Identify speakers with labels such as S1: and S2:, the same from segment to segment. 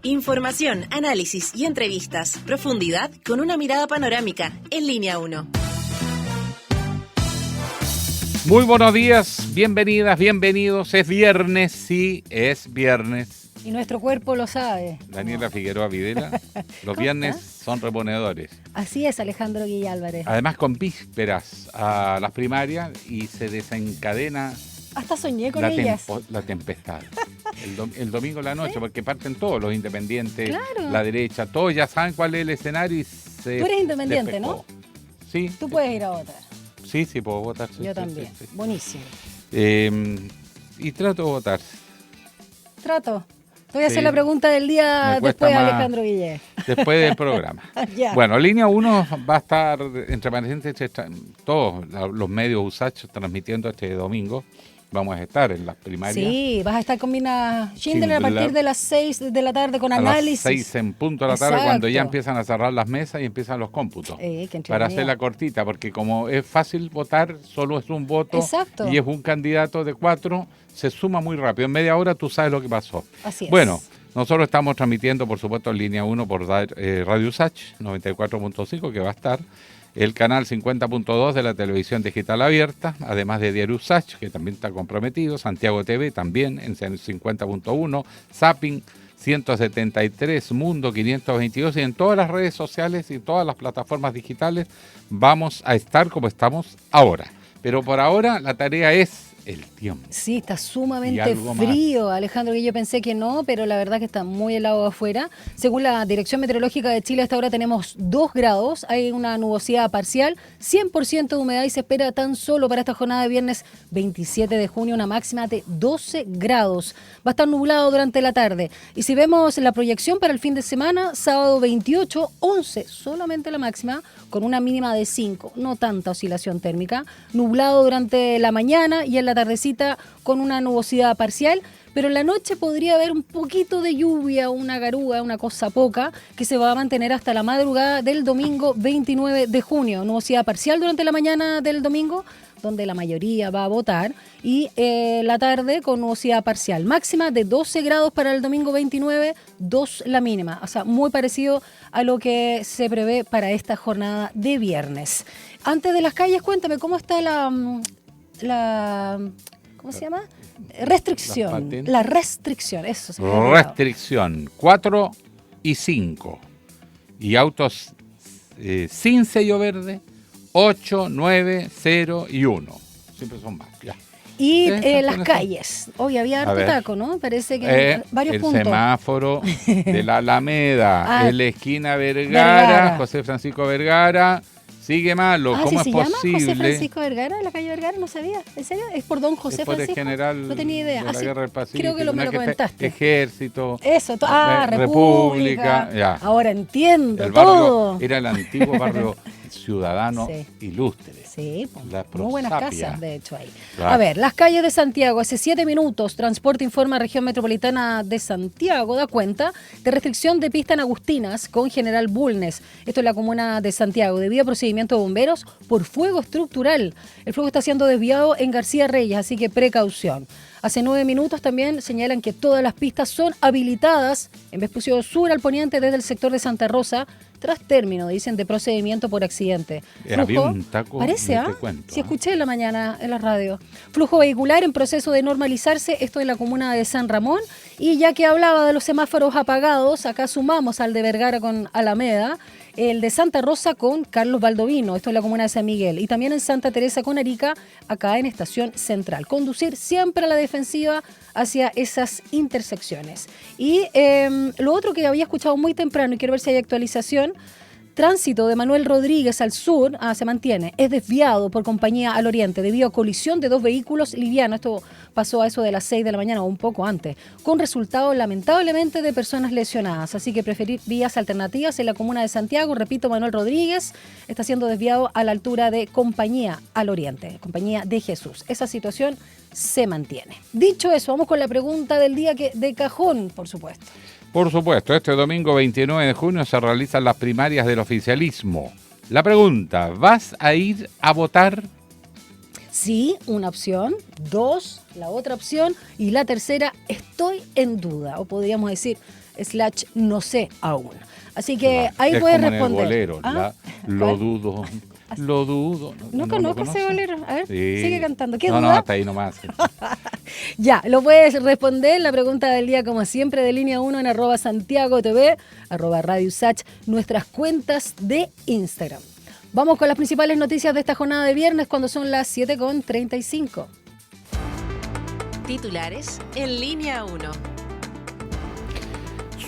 S1: Información, análisis y entrevistas. Profundidad con una mirada panorámica. En Línea 1.
S2: Muy buenos días, bienvenidas, bienvenidos. Es viernes, sí, es viernes.
S3: Y nuestro cuerpo lo sabe.
S2: Daniela Figueroa Videla. Los viernes son reponedores.
S3: Así es, Alejandro Guilla Álvarez.
S2: Además con vísperas a las primarias y se desencadena
S3: Hasta soñé con ellas.
S2: La tempestad. El domingo en la noche, porque parten todos los independientes,
S3: claro.
S2: La derecha, todos ya saben cuál es el escenario y se
S3: Tú eres independiente,
S2: despejó.
S3: ¿no?
S2: Sí.
S3: Tú puedes ir a votar.
S2: Sí, puedo votar. Sí,
S3: Yo también.
S2: Sí.
S3: Buenísimo.
S2: Y trato de votar.
S3: Trato. Te voy a hacer la pregunta del día después de Alejandro Guille.
S2: Después del programa. Bueno, Línea 1 va a estar, entre paréntesis, todos los medios USACH transmitiendo este domingo. Vamos a estar en las primarias.
S3: Sí, vas a estar con Mina Schindler a partir de las 6 de la tarde con análisis.
S2: A las 6 en punto de la tarde, cuando ya empiezan a cerrar las mesas y empiezan los cómputos. Para hacerla cortita, porque como es fácil votar, solo es un voto.
S3: Exacto.
S2: Y es un candidato de 4, se suma muy rápido. En media hora tú sabes lo que pasó.
S3: Así es.
S2: Bueno, nosotros estamos transmitiendo, por supuesto, en Línea 1 por Radio USACH 94.5, que va a estar. El canal 50.2 de la televisión digital abierta, además de Diario USACH, que también está comprometido, Santiago TV también en 50.1, Zapping 173, Mundo 522 y en todas las redes sociales y todas las plataformas digitales vamos a estar como estamos ahora. Pero por ahora la tarea es el tiempo.
S3: Sí, está sumamente frío, Alejandro, que yo pensé que no, pero la verdad que está muy helado afuera. Según la Dirección Meteorológica de Chile, hasta ahora tenemos 2 grados, hay una nubosidad parcial, 100% de humedad y se espera tan solo para esta jornada de viernes 27 de junio una máxima de 12 grados. Va a estar nublado durante la tarde. Y si vemos la proyección para el fin de semana, sábado 28, 11, solamente la máxima, con una mínima de 5, no tanta oscilación térmica, nublado durante la mañana y en la tardecita con una nubosidad parcial, pero en la noche podría haber un poquito de lluvia, una garúa, una cosa poca, que se va a mantener hasta la madrugada del domingo 29 de junio. Nubosidad parcial durante la mañana del domingo, donde la mayoría va a votar, y la tarde con nubosidad parcial. Máxima de 12 grados para el domingo 29, 2 la mínima. O sea, muy parecido a lo que se prevé para esta jornada de viernes. Antes de las calles, cuéntame, ¿cómo está ¿cómo se llama? Restricción. La restricción, eso.
S2: Restricción, 4 y 5. Y autos sin sello verde, 8, 9, 0 y 1. Siempre son más, ya.
S3: Y las calles. Hoy había harto taco, ¿no? Parece que varios puntos.
S2: El semáforo de la Alameda, en la esquina Vergara, José Francisco Vergara. Sigue malo, ¿cómo es posible?
S3: ¿Se llama José Francisco Vergara, la calle Vergara? No sabía. ¿En serio? ¿Es por don José Francisco?
S2: General
S3: no tenía idea.
S2: De la Guerra del Pacífico.
S3: Creo que me lo comentaste.
S2: Ejército.
S3: Eso, República.
S2: Ya.
S3: Ahora entiendo
S2: el barrio
S3: todo.
S2: Era el antiguo barrio ciudadano ilustre.
S3: Sí, muy buenas casas, de hecho, ahí. Claro. A ver, las calles de Santiago, hace 7 minutos, Transporte informa Región Metropolitana de Santiago, da cuenta de restricción de pista en Agustinas con General Bulnes. Esto es la comuna de Santiago, debido a procedimiento de bomberos por fuego estructural. El fuego está siendo desviado en García Reyes, así que precaución. Hace 9 minutos también señalan que todas las pistas son habilitadas en Vespucio Sur al poniente desde el sector de Santa Rosa, tras término, dicen, de procedimiento por accidente.
S2: Había un taco,
S3: parece, sí, escuché en la mañana en la radio. Flujo vehicular en proceso de normalizarse, esto en la comuna de San Ramón. Y ya que hablaba de los semáforos apagados, acá sumamos al de Vergara con Alameda, el de Santa Rosa con Carlos Baldovino, esto es la comuna de San Miguel, y también en Santa Teresa con Arica, acá en Estación Central. Conducir siempre a la defensiva hacia esas intersecciones. Y lo otro que había escuchado muy temprano, y quiero ver si hay actualización, tránsito de Manuel Rodríguez al sur se mantiene, es desviado por compañía al oriente debido a colisión de 2 vehículos livianos. Esto pasó a eso de las 6 de la mañana o un poco antes, con resultado lamentablemente de personas lesionadas. Así que preferir vías alternativas en la comuna de Santiago. Repito, Manuel Rodríguez está siendo desviado a la altura de Compañía al oriente, Compañía de Jesús. Esa situación se mantiene. Dicho eso, vamos con la pregunta del día, que de cajón, por supuesto.
S2: Por supuesto, este domingo 29 de junio se realizan las primarias del oficialismo. La pregunta, ¿vas a ir a votar?
S3: Sí, una opción. 2, la otra opción. Y la tercera, estoy en duda. O podríamos decir, / no sé aún. Así que ahí puedes responder.
S2: En el bolero, lo dudo. Lo dudo.
S3: No conozco ese bolero. A ver,
S2: sí.
S3: Sigue cantando. ¿Qué
S2: duda?
S3: No,
S2: hasta ahí nomás.
S3: Ya, lo puedes responder. La pregunta del día, como siempre, de Línea 1 en @SantiagoTV, @Radio Usach, nuestras cuentas de Instagram. Vamos con las principales noticias de esta jornada de viernes cuando son las 7:35.
S1: Titulares en Línea 1.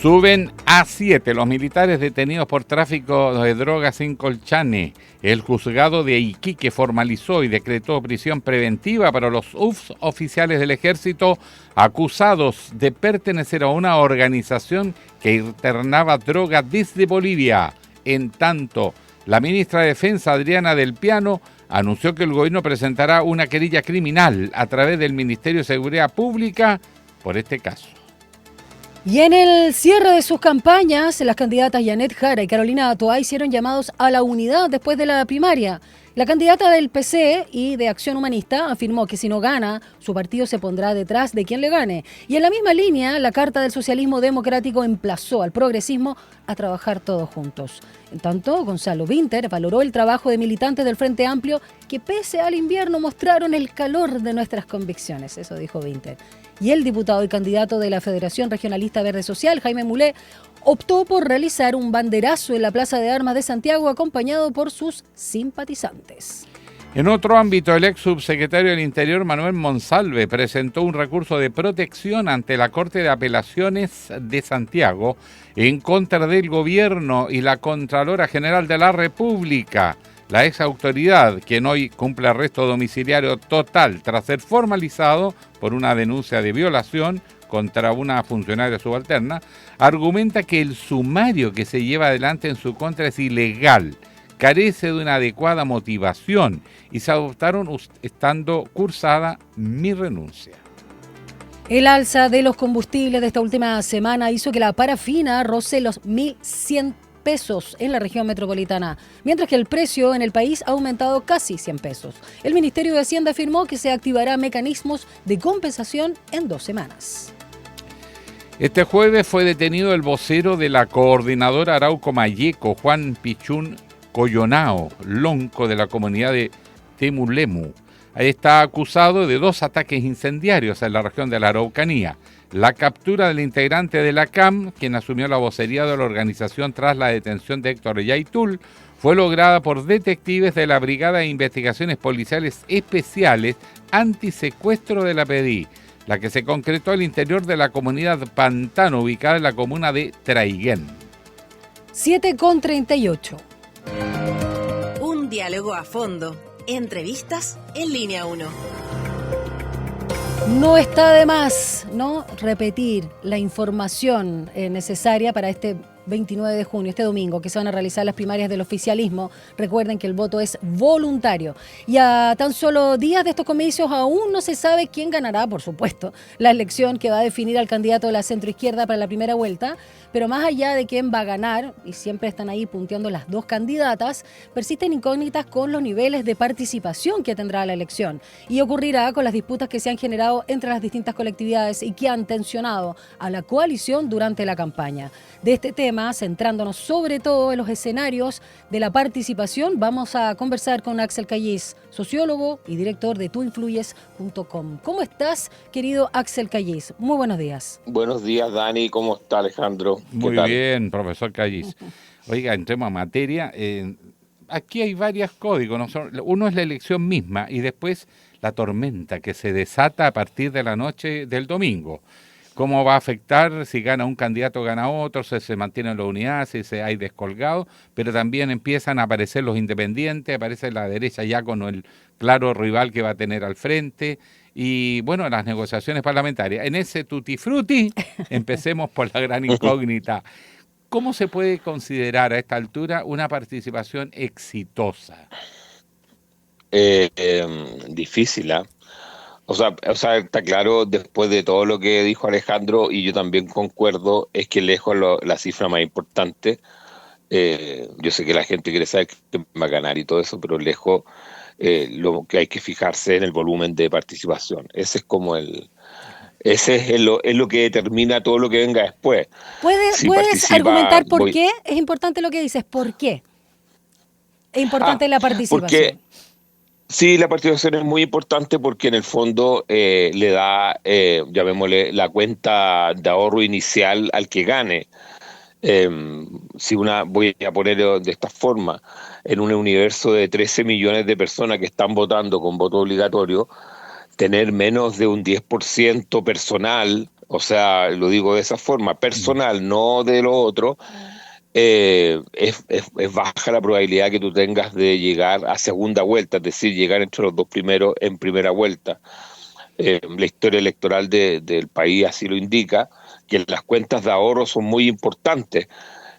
S2: Suben a 7 los militares detenidos por tráfico de drogas en Colchane. El juzgado de Iquique formalizó y decretó prisión preventiva para los oficiales del ejército acusados de pertenecer a una organización que internaba droga desde Bolivia. En tanto, la ministra de Defensa, Adriana del Piano, anunció que el gobierno presentará una querella criminal a través del Ministerio de Seguridad Pública por este caso.
S3: Y en el cierre de sus campañas, las candidatas Janet Jara y Carolina Toá hicieron llamados a la unidad después de la primaria. La candidata del PC y de Acción Humanista afirmó que si no gana, su partido se pondrá detrás de quien le gane. Y en la misma línea, la Carta del Socialismo Democrático emplazó al progresismo a trabajar todos juntos. En tanto, Gonzalo Vinter valoró el trabajo de militantes del Frente Amplio que pese al invierno mostraron el calor de nuestras convicciones. Eso dijo Vinter. Y el diputado y candidato de la Federación Regionalista Verde Social, Jaime Mulé, optó por realizar un banderazo en la Plaza de Armas de Santiago acompañado por sus simpatizantes.
S2: En otro ámbito, el ex subsecretario del Interior, Manuel Monsalve, presentó un recurso de protección ante la Corte de Apelaciones de Santiago en contra del gobierno y la Contralora General de la República. La ex autoridad, quien hoy cumple arresto domiciliario total tras ser formalizado por una denuncia de violación contra una funcionaria subalterna, argumenta que el sumario que se lleva adelante en su contra es ilegal, carece de una adecuada motivación y se adoptaron estando cursada mi renuncia.
S3: El alza de los combustibles de esta última semana hizo que la parafina roce los 1.100 pesos en la región metropolitana, mientras que el precio en el país ha aumentado casi 100 pesos. El Ministerio de Hacienda afirmó que se activará mecanismos de compensación en 2 semanas.
S2: Este jueves fue detenido el vocero de la coordinadora Arauco Mayeco, Juan Pichún Coyonao, lonco de la comunidad de Temulemu. Ahí está acusado de 2 ataques incendiarios en la región de la Araucanía. La captura del integrante de la CAM, quien asumió la vocería de la organización tras la detención de Héctor Yaitul, fue lograda por detectives de la Brigada de Investigaciones Policiales Especiales Antisecuestro de la PDI, la que se concretó al interior de la comunidad Pantano, ubicada en la comuna de Traiguén.
S3: 7:38.
S1: Un diálogo a fondo. Entrevistas en Línea 1.
S3: No está de más, ¿no?, repetir la información necesaria para este 29 de junio, este domingo, que se van a realizar las primarias del oficialismo. Recuerden que el voto es voluntario. Y a tan solo días de estos comicios aún no se sabe quién ganará, por supuesto, la elección que va a definir al candidato de la centroizquierda para la primera vuelta. Pero más allá de quién va a ganar, y siempre están ahí punteando las 2 candidatas, persisten incógnitas con los niveles de participación que tendrá la elección. Y ocurrirá con las disputas que se han generado entre las distintas colectividades y que han tensionado a la coalición durante la campaña. De este tema, centrándonos sobre todo en los escenarios de la participación, vamos a conversar con Axel Callis, sociólogo y director de tuinfluyes.com. ¿Cómo estás, querido Axel Callis? Muy buenos días.
S4: Buenos días, Dani. ¿Cómo está, Alejandro?
S2: Muy bien, profesor Callis. Oiga, entremos a materia. Aquí hay varios códigos, ¿no? Uno es la elección misma y después la tormenta que se desata a partir de la noche del domingo. ¿Cómo va a afectar si gana un candidato, gana otro, si se mantiene la unidad, si hay descolgado? Pero también empiezan a aparecer los independientes, aparece la derecha ya con el claro rival que va a tener al frente. Y bueno, las negociaciones parlamentarias. En ese tutti frutti, empecemos por la gran incógnita. ¿Cómo se puede considerar a esta altura una participación exitosa?
S4: Difícil, ¿eh? O sea, está claro, después de todo lo que dijo Alejandro, y yo también concuerdo, es que lejos la cifra más importante. Yo sé que la gente quiere saber quién va a ganar y todo eso, pero lejos lo que hay que fijarse en el volumen de participación. Ese es como es lo que determina todo lo que venga después. Si
S3: ¿Puedes argumentar por qué? Es importante lo que dices, ¿por qué? Es importante la participación.
S4: Porque sí, la participación es muy importante porque en el fondo le da, llamémosle, la cuenta de ahorro inicial al que gane. Voy a poner de esta forma, en un universo de 13 millones de personas que están votando con voto obligatorio, tener menos de un 10% personal, o sea, lo digo de esa forma, personal, no de lo otro, es baja la probabilidad que tú tengas de llegar a segunda vuelta, es decir, llegar entre los dos primeros en primera vuelta. La historia electoral del país así lo indica, que las cuentas de ahorro son muy importantes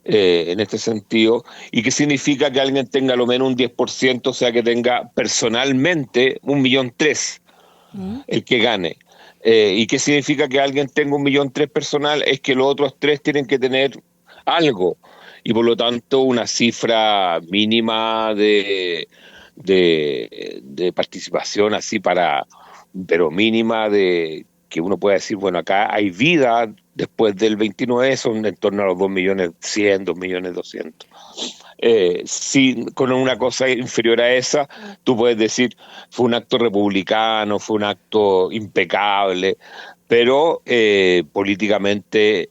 S4: en este sentido. ¿Y qué significa que alguien tenga lo menos un 10%, o sea, que tenga personalmente 1.300.000, el que gane? ¿Y qué significa que alguien tenga 1.300.000 personal? Es que los otros 3 tienen que tener algo, y por lo tanto una cifra mínima de participación así pero mínima, de que uno pueda decir, bueno, acá hay vida después del 29, son en torno a los 2.100.000, 2.200.000. Si con una cosa inferior a esa, tú puedes decir, fue un acto republicano, fue un acto impecable, pero políticamente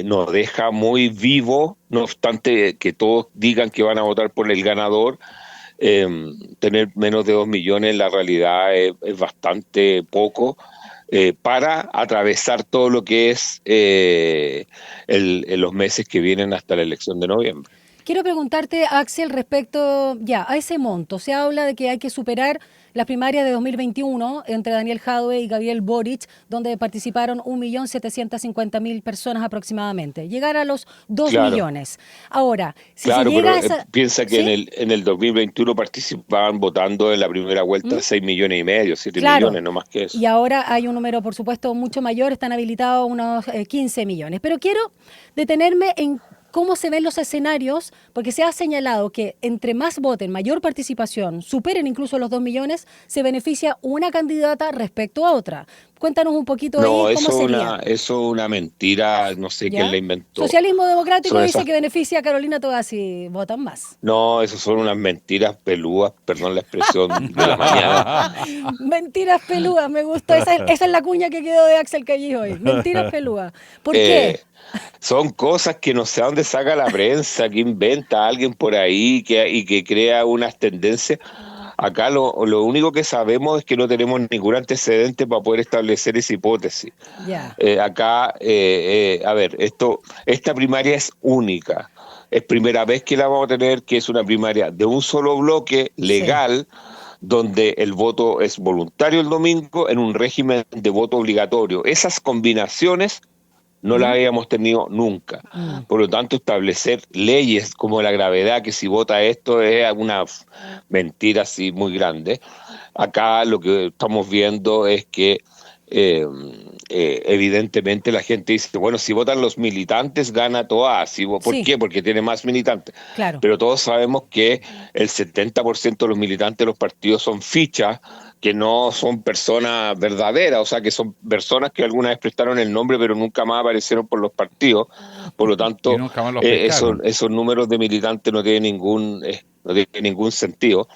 S4: nos deja muy vivo, no obstante que todos digan que van a votar por el ganador. Tener menos de 2 millones en la realidad es bastante poco para atravesar todo lo que es los meses que vienen hasta la elección de noviembre.
S3: Quiero preguntarte, Axel, respecto a ese monto. Se habla de que hay que superar las primarias de 2021 entre Daniel Jadwe y Gabriel Boric, donde participaron 1.750.000 personas aproximadamente. Llegar a los 2 millones. Ahora, si se llega a esa...
S4: piensa que ¿sí? en el 2021 participaban votando en la primera vuelta 6,5 millones, 7 millones, no más que eso.
S3: Y ahora hay un número, por supuesto, mucho mayor, están habilitados unos 15 millones. Pero quiero detenerme en cómo se ven los escenarios, porque se ha señalado que entre más voten, mayor participación, superen incluso los 2 millones, se beneficia una candidata respecto a otra. Cuéntanos un poquito ahí cómo sería.
S4: Eso es una mentira, no sé quién la inventó.
S3: Socialismo Democrático dice que beneficia a Carolina Toá si votan más.
S4: No, eso son unas mentiras pelúas, perdón la expresión de la mañana.
S3: Mentiras pelúas, me gustó. Esa es la cuña que quedó de Axel Callis hoy. Mentiras pelúas. ¿Por qué?
S4: Son cosas que no sé a dónde saca la prensa, que inventa alguien por ahí y que crea unas tendencias. Acá lo único que sabemos es que no tenemos ningún antecedente para poder establecer esa hipótesis. Acá, a ver, esta primaria es única. Es primera vez que la vamos a tener, que es una primaria de un solo bloque legal, donde el voto es voluntario el domingo en un régimen de voto obligatorio. Esas combinaciones no la habíamos tenido nunca. Por lo tanto, establecer leyes como la gravedad, que si vota esto es una mentira así muy grande. Acá lo que estamos viendo es que evidentemente la gente dice, bueno, si votan los militantes gana Toá. ¿Por qué? Porque tiene más militantes.
S3: Claro.
S4: Pero todos sabemos que el 70% de los militantes de los partidos son fichas, que no son personas verdaderas, o sea, que son personas que alguna vez prestaron el nombre pero nunca más aparecieron por los partidos. Por lo tanto, esos números de militantes no tienen ningún sentido.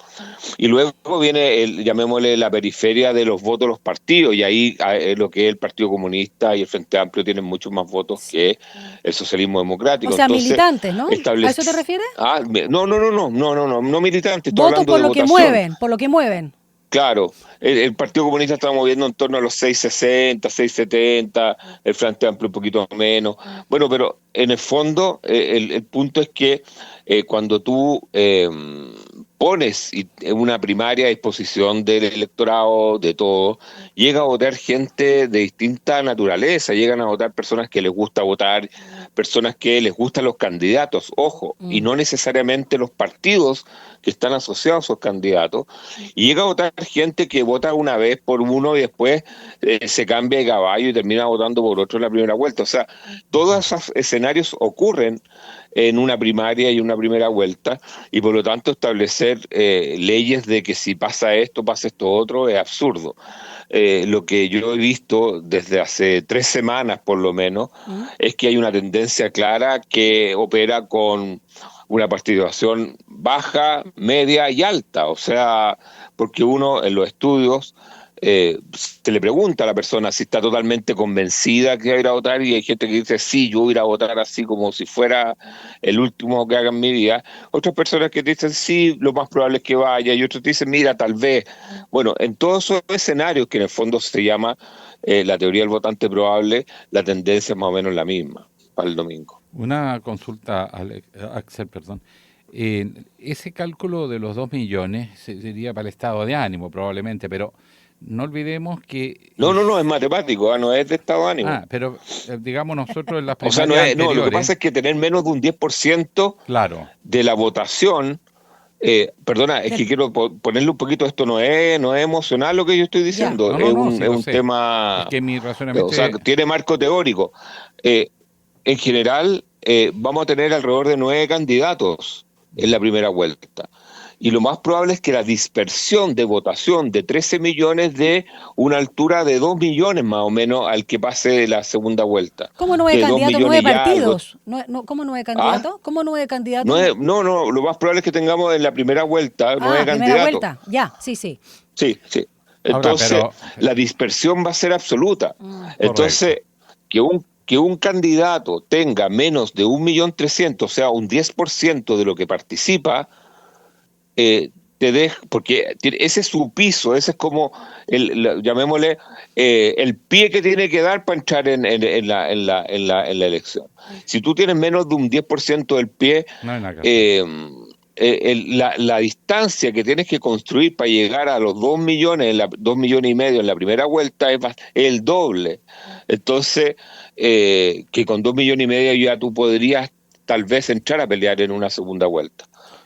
S4: Y luego viene, llamémosle, la periferia de los votos de los partidos, y ahí lo que es el Partido Comunista y el Frente Amplio tienen muchos más votos que el Socialismo Democrático.
S3: O sea, entonces, militantes, ¿no? ¿A eso te refieres?
S4: No militantes.
S3: Votos por lo que mueven, por lo que mueven.
S4: Claro, el Partido Comunista está moviendo en torno a los 660, 670, el Frente Amplio un poquito menos. Bueno, pero en el fondo el punto es que cuando tú pones una primaria a disposición del electorado, de todo, llega a votar gente de distinta naturaleza, llegan a votar personas que les gusta votar, personas que les gustan los candidatos, ojo, y no necesariamente los partidos que están asociados a esos candidatos, y llega a votar gente que vota una vez por uno y después se cambia de caballo y termina votando por otro en la primera vuelta. O sea, todos esos escenarios ocurren en una primaria y una primera vuelta, y por lo tanto establecer leyes de que si pasa esto otro, es absurdo. Lo que yo he visto desde hace 3 semanas por lo menos es que hay una tendencia clara que opera con una participación baja, media y alta. O sea, porque uno en los estudios se le pregunta a la persona si está totalmente convencida que va a ir a votar, y hay gente que dice, sí, yo voy a ir a votar así como si fuera el último que haga en mi vida. Otras personas que dicen, sí, lo más probable es que vaya, y otros dicen, mira, tal vez. Bueno, en todos esos escenarios, que en el fondo se llama la teoría del votante probable, la tendencia es más o menos la misma para el domingo.
S2: Una consulta, Axel, perdón. Ese cálculo de los 2 millones sería para el estado de ánimo probablemente, pero no olvidemos que...
S4: No, es matemático, no es de estado de ánimo.
S2: Pero digamos nosotros en las
S4: o sea,
S2: primarias
S4: lo que pasa es que tener menos de un 10%
S2: claro,
S4: de la votación, perdona, es que quiero ponerle un poquito, esto no es emocional lo que yo estoy diciendo, es un tema,
S2: es que mi razonamiento,
S4: o sea, tiene marco teórico. En general, vamos a tener alrededor de 9 candidatos en la primera vuelta. Y lo más probable es que la dispersión de votación de 13 millones dé una altura de 2 millones más o menos al que pase la segunda vuelta.
S3: ¿Cómo 9 candidatos, 9 partidos? ¿Cómo 9 candidatos?
S4: ¿Ah?
S3: ¿Cómo 9 candidatos?
S4: No, lo más probable es que tengamos en la primera vuelta 9 candidatos.
S3: Primera vuelta, ya, sí.
S4: Sí. Entonces, ahora, la dispersión va a ser absoluta. Entonces, que un candidato tenga menos de 1.300.000, o sea, un 10% de lo que participa, porque ese es su piso, ese es como, llamémosle, el pie que tiene que dar para entrar en la elección. Si tú tienes menos de un 10% del pie, la distancia que tienes que construir para llegar a los 2 millones, 2 millones y medio en la primera vuelta es el doble. Entonces, que con 2 millones y medio ya tú podrías tal vez entrar a pelear en una segunda vuelta.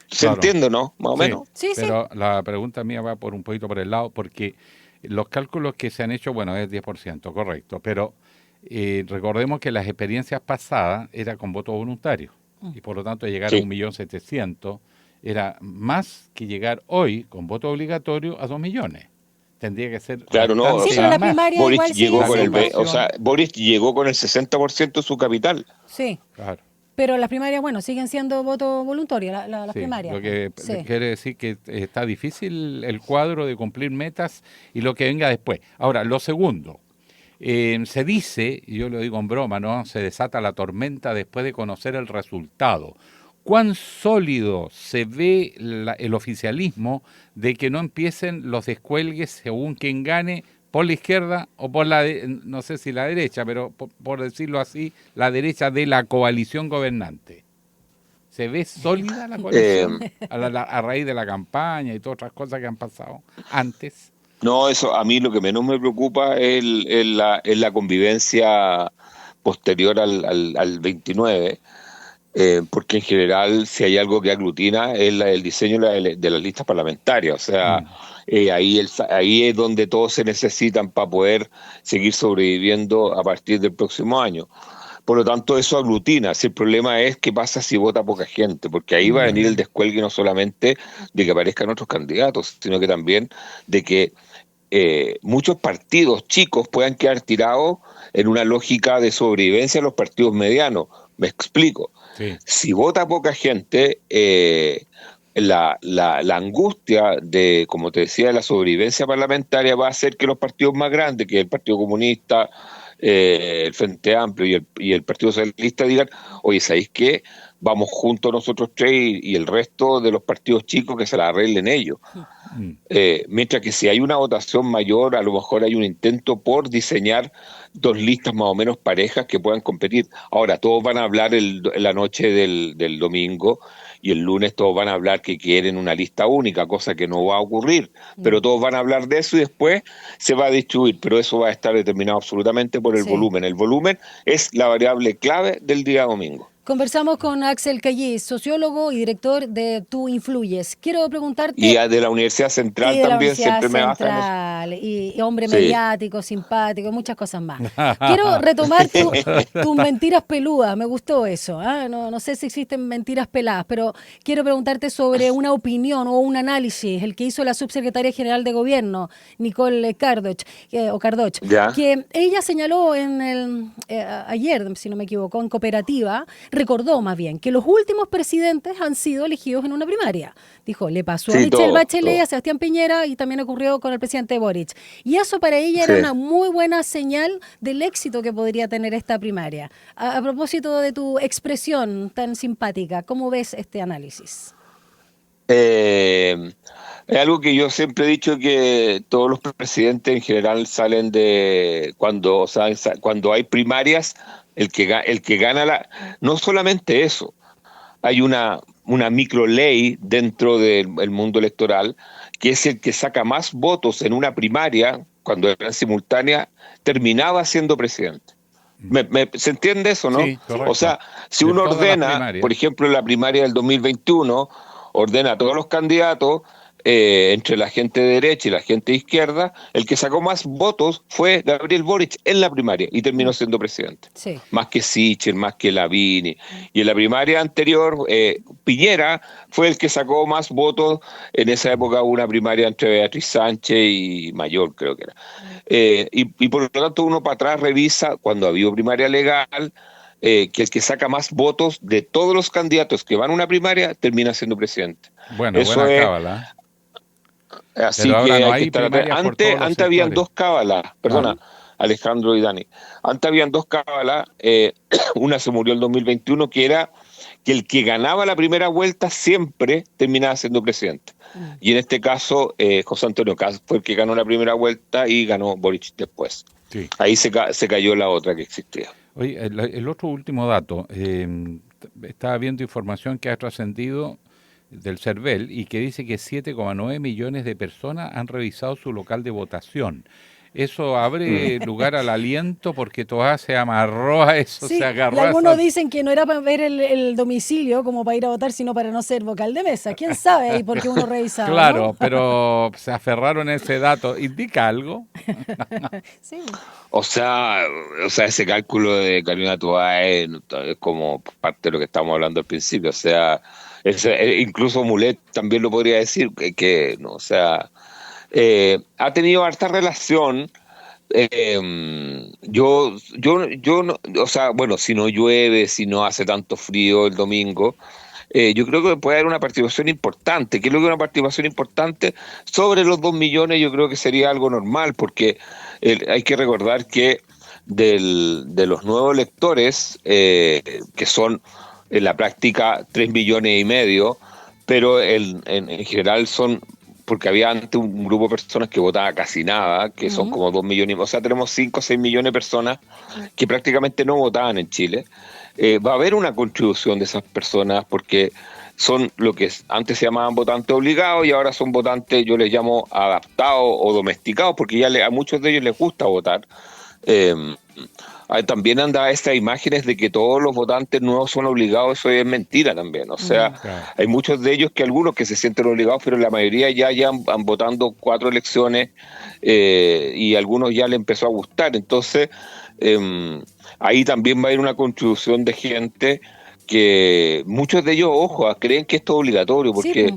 S4: ¿Se entiende, no? Más o menos.
S3: Sí.
S2: Pero la pregunta mía va un poquito por el lado, porque los cálculos que se han hecho, bueno, es 10%, correcto, pero recordemos que las experiencias pasadas era con voto voluntario, y por lo tanto llegar a 1.700.000 era más que llegar hoy con voto obligatorio a 2 millones. Tendría que ser...
S4: Claro, no,
S3: sí, pero la primaria
S4: Boric
S3: igual
S4: llegó con Boric llegó con el 60% de su capital.
S3: Sí.
S2: Claro.
S3: Pero las primarias, bueno, siguen siendo voto voluntario, las primarias.
S2: Lo que quiere decir que está difícil el cuadro de cumplir metas y lo que venga después. Ahora, lo segundo, se dice, y yo lo digo en broma, ¿no? Se desata la tormenta después de conocer el resultado. ¿Cuán sólido se ve el oficialismo de que no empiecen los descuelgues según quien gane por la izquierda o por no sé si la derecha, pero por decirlo así, la derecha de la coalición gobernante? ¿Se ve sólida la coalición a raíz de la campaña y todas otras cosas que han pasado antes?
S4: No, eso a mí lo que menos me preocupa es la convivencia posterior al 29, porque en general si hay algo que aglutina es el diseño de las listas parlamentarias, o sea... ahí es donde todos se necesitan para poder seguir sobreviviendo a partir del próximo año. Por lo tanto, eso aglutina. Si el problema es qué pasa si vota poca gente, porque ahí va a venir el descuelgue no solamente de que aparezcan otros candidatos, sino que también de que muchos partidos chicos puedan quedar tirados en una lógica de sobrevivencia de los partidos medianos. Me explico.
S2: Sí.
S4: Si vota poca gente... La angustia de, como te decía, de la sobrevivencia parlamentaria va a hacer que los partidos más grandes, que el Partido Comunista, el Frente Amplio y el Partido Socialista digan, oye, ¿sabéis qué? Vamos juntos nosotros tres y el resto de los partidos chicos que se la arreglen ellos. Mientras que si hay una votación mayor, a lo mejor hay un intento por diseñar 2 listas más o menos parejas que puedan competir. Ahora, todos van a hablar la noche del domingo, y el lunes todos van a hablar que quieren una lista única, cosa que no va a ocurrir, pero todos van a hablar de eso y después se va a distribuir, pero eso va a estar determinado absolutamente por el volumen. El volumen es la variable clave del día domingo.
S3: Conversamos con Axel Callis, sociólogo y director de Tú Influyes. Quiero preguntarte...
S4: Y de la Universidad Central también siempre me bajan eso.
S3: Y hombre mediático, simpático, muchas cosas más. Quiero retomar tus mentiras peludas, me gustó eso. No sé si existen mentiras peladas, pero quiero preguntarte sobre una opinión o un análisis, el que hizo la subsecretaria general de Gobierno, Nicole Cardoch, que ella señaló ayer, si no me equivoco, en Cooperativa, recordó más bien que los últimos presidentes han sido elegidos en una primaria. Dijo, le pasó a Michelle Bachelet, a Sebastián Piñera y también ocurrió con el presidente Boric. Y eso para ella era una muy buena señal del éxito que podría tener esta primaria. A propósito de tu expresión tan simpática, ¿cómo ves este análisis?
S4: Es algo que yo siempre he dicho, que todos los presidentes en general salen de cuando hay primarias. El que gana no solamente eso, hay una micro ley dentro del mundo electoral, que es el que saca más votos en una primaria, cuando eran simultáneas, terminaba siendo presidente. ¿Se entiende eso, no?
S2: Sí, correcto.
S4: O sea, si uno ordena, por ejemplo, en la primaria del 2021, ordena a todos los candidatos, entre la gente de derecha y la gente de izquierda, el que sacó más votos fue Gabriel Boric en la primaria y terminó siendo presidente.
S3: Sí.
S4: Más que Sichel, más que Lavín. Y en la primaria anterior, Piñera fue el que sacó más votos. En esa época hubo una primaria entre Beatriz Sánchez y Mayor, creo que era. Y por lo tanto uno para atrás revisa, cuando ha habido primaria legal, que el que saca más votos de todos los candidatos que van a una primaria termina siendo presidente.
S2: Bueno, eso buena cábala.
S4: Así que hay que estar antes habían dos cábalas, perdona, Alejandro y Dani. Antes habían dos cábalas, una se murió en el 2021, que era que el que ganaba la primera vuelta siempre terminaba siendo presidente. Y en este caso, José Antonio Kast fue el que ganó la primera vuelta y ganó Boric después. Sí. Ahí se cayó la otra que existía.
S2: Oye, el otro último dato, estaba viendo información que ha trascendido del CERVEL y que dice que 7,9 millones de personas han revisado su local de votación. Eso abre lugar al aliento porque Toá se amarró a eso,
S3: sí,
S2: se agarró
S3: y
S2: a
S3: algunos
S2: eso.
S3: dicen que no era para ver el domicilio como para ir a votar, sino para no ser vocal de mesa. ¿Quién sabe ahí por qué uno revisaba?
S2: Claro,
S3: ¿no?
S2: pero se aferraron a ese dato. ¿Indica algo?
S3: Sí.
S4: O sea, ese cálculo de Carolina Toá es como parte de lo que estábamos hablando al principio. O sea, incluso Mulet también lo podría decir, que no, o sea, ha tenido harta relación. Yo no, o sea, bueno, si no llueve, si no hace tanto frío el domingo, yo creo que puede haber una participación importante. ¿Qué es lo que es una participación importante? Sobre los 2 millones yo creo que sería algo normal, porque hay que recordar que de los nuevos electores, que son en la práctica 3,5 millones, pero en general son, porque había antes un grupo de personas que votaba casi nada, que son como 2 millones, o sea, tenemos 5 o 6 millones de personas que prácticamente no votaban en Chile. Va a haber una contribución de esas personas porque son lo que antes se llamaban votantes obligados y ahora son votantes, yo les llamo adaptados o domesticados, porque ya a muchos de ellos les gusta votar. También anda estas imágenes de que todos los votantes nuevos son obligados, eso es mentira también. O sea, hay muchos de ellos, que algunos que se sienten obligados, pero la mayoría ya han votando 4 elecciones, y algunos ya les empezó a gustar. Entonces, ahí también va a haber una contribución de gente que muchos de ellos, ojo, creen que esto es obligatorio, porque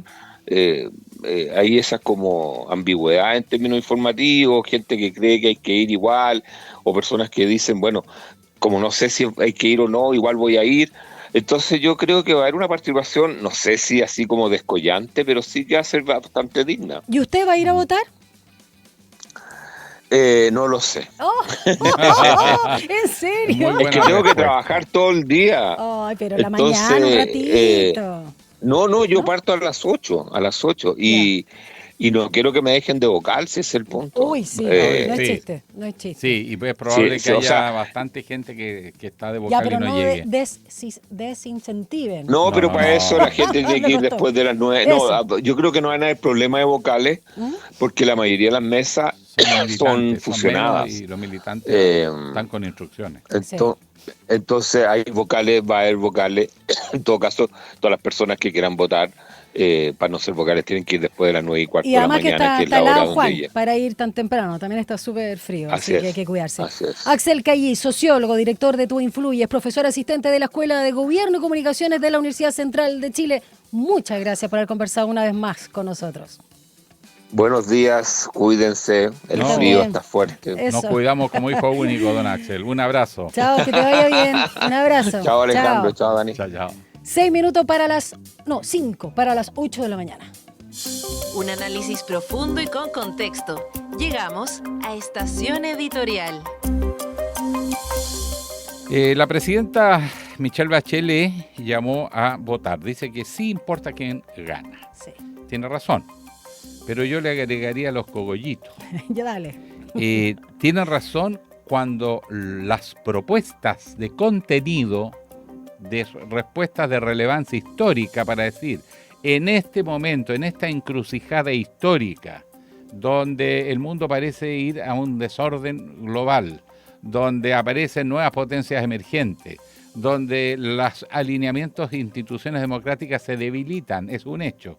S4: hay esas como ambigüedad en términos informativos, gente que cree que hay que ir igual, o personas que dicen, bueno, como no sé si hay que ir o no, igual voy a ir. Entonces yo creo que va a haber una participación, no sé si así como descollante, pero sí que va a ser bastante digna.
S3: ¿Y usted va a ir a votar?
S4: No lo sé.
S3: ¿En serio?
S4: Es que tengo que trabajar todo el día.
S3: Ay, pero la mañana un ratito.
S4: No, yo parto a las 8, y no quiero que me dejen de vocal, si es el punto.
S3: Uy, sí, no es chiste.
S2: Sí, y es probable que haya bastante gente que está de vocal
S3: pero
S2: y no llegue.
S3: Desincentiven.
S4: No, pero para eso la gente tiene que ir después de las 9. No, yo creo que no van a haber problema de vocales, porque la mayoría de las mesas son fusionadas.
S2: Y los militantes están con instrucciones.
S4: Entonces hay vocales, va a haber vocales. En todo caso, todas las personas que quieran votar, para no ser vocales, tienen que ir después de las 9:15 de la mañana, que es la hora donde
S3: Juan,
S4: ella.
S3: para ir tan temprano, también está súper frío, así que hay que cuidarse.
S4: Axel
S3: Cayí, sociólogo, director de Tú Influyes, profesor asistente de la Escuela de Gobierno y Comunicaciones de la Universidad Central de Chile. Muchas gracias por haber conversado una vez más con nosotros.
S4: Buenos días, cuídense, el frío está fuerte.
S2: Nos cuidamos como hijo único, don Axel. Un abrazo.
S3: Chao, que te vaya bien. Un abrazo.
S4: Chao, Alejandro. Chao, Dani.
S2: Chao.
S3: 6 minutos para las... No, 5 para las 8 de la mañana.
S1: Un análisis profundo y con contexto. Llegamos a Estación Editorial.
S2: La presidenta Michelle Bachelet llamó a votar. Dice que sí importa quién gana.
S3: Sí.
S2: Tiene razón. Pero yo le agregaría los cogollitos.
S3: Ya dale.
S2: Tienen razón cuando las propuestas de contenido, de respuestas de relevancia histórica, para decir, en este momento, en esta encrucijada histórica, donde el mundo parece ir a un desorden global, donde aparecen nuevas potencias emergentes, donde los alineamientos de instituciones democráticas se debilitan, es un hecho.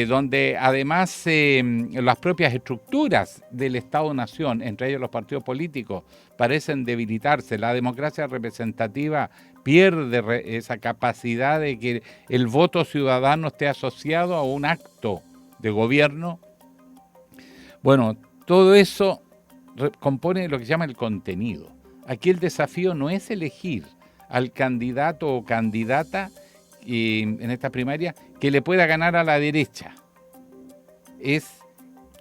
S2: Donde además las propias estructuras del Estado-Nación, entre ellos los partidos políticos, parecen debilitarse. La democracia representativa pierde esa capacidad de que el voto ciudadano esté asociado a un acto de gobierno. Bueno, todo eso compone lo que se llama el contenido. Aquí el desafío no es elegir al candidato o candidata en esta primaria que le pueda ganar a la derecha. Es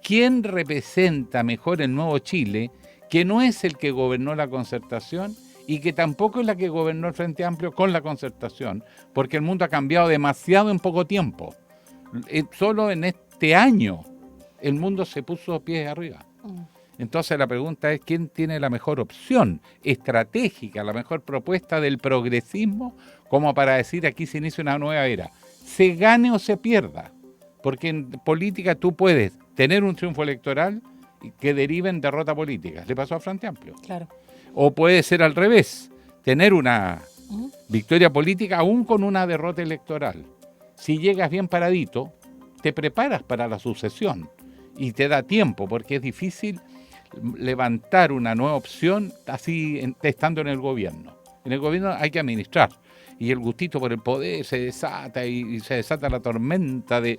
S2: quién representa mejor el nuevo Chile, que no es el que gobernó la Concertación y que tampoco es la que gobernó el Frente Amplio con la Concertación, porque el mundo ha cambiado demasiado en poco tiempo. Solo en este año el mundo se puso pies arriba. Entonces la pregunta es quién tiene la mejor opción estratégica, la mejor propuesta del progresismo como para decir aquí se inicia una nueva era. Se gane o se pierda, porque en política tú puedes tener un triunfo electoral que derive en derrota política. Le pasó al Frente Amplio.
S3: Claro.
S2: O puede ser al revés, tener una victoria política aún con una derrota electoral. Si llegas bien paradito, te preparas para la sucesión y te da tiempo, porque es difícil levantar una nueva opción así estando en el gobierno. En el gobierno hay que administrar y el gustito por el poder se desata y se desata la tormenta de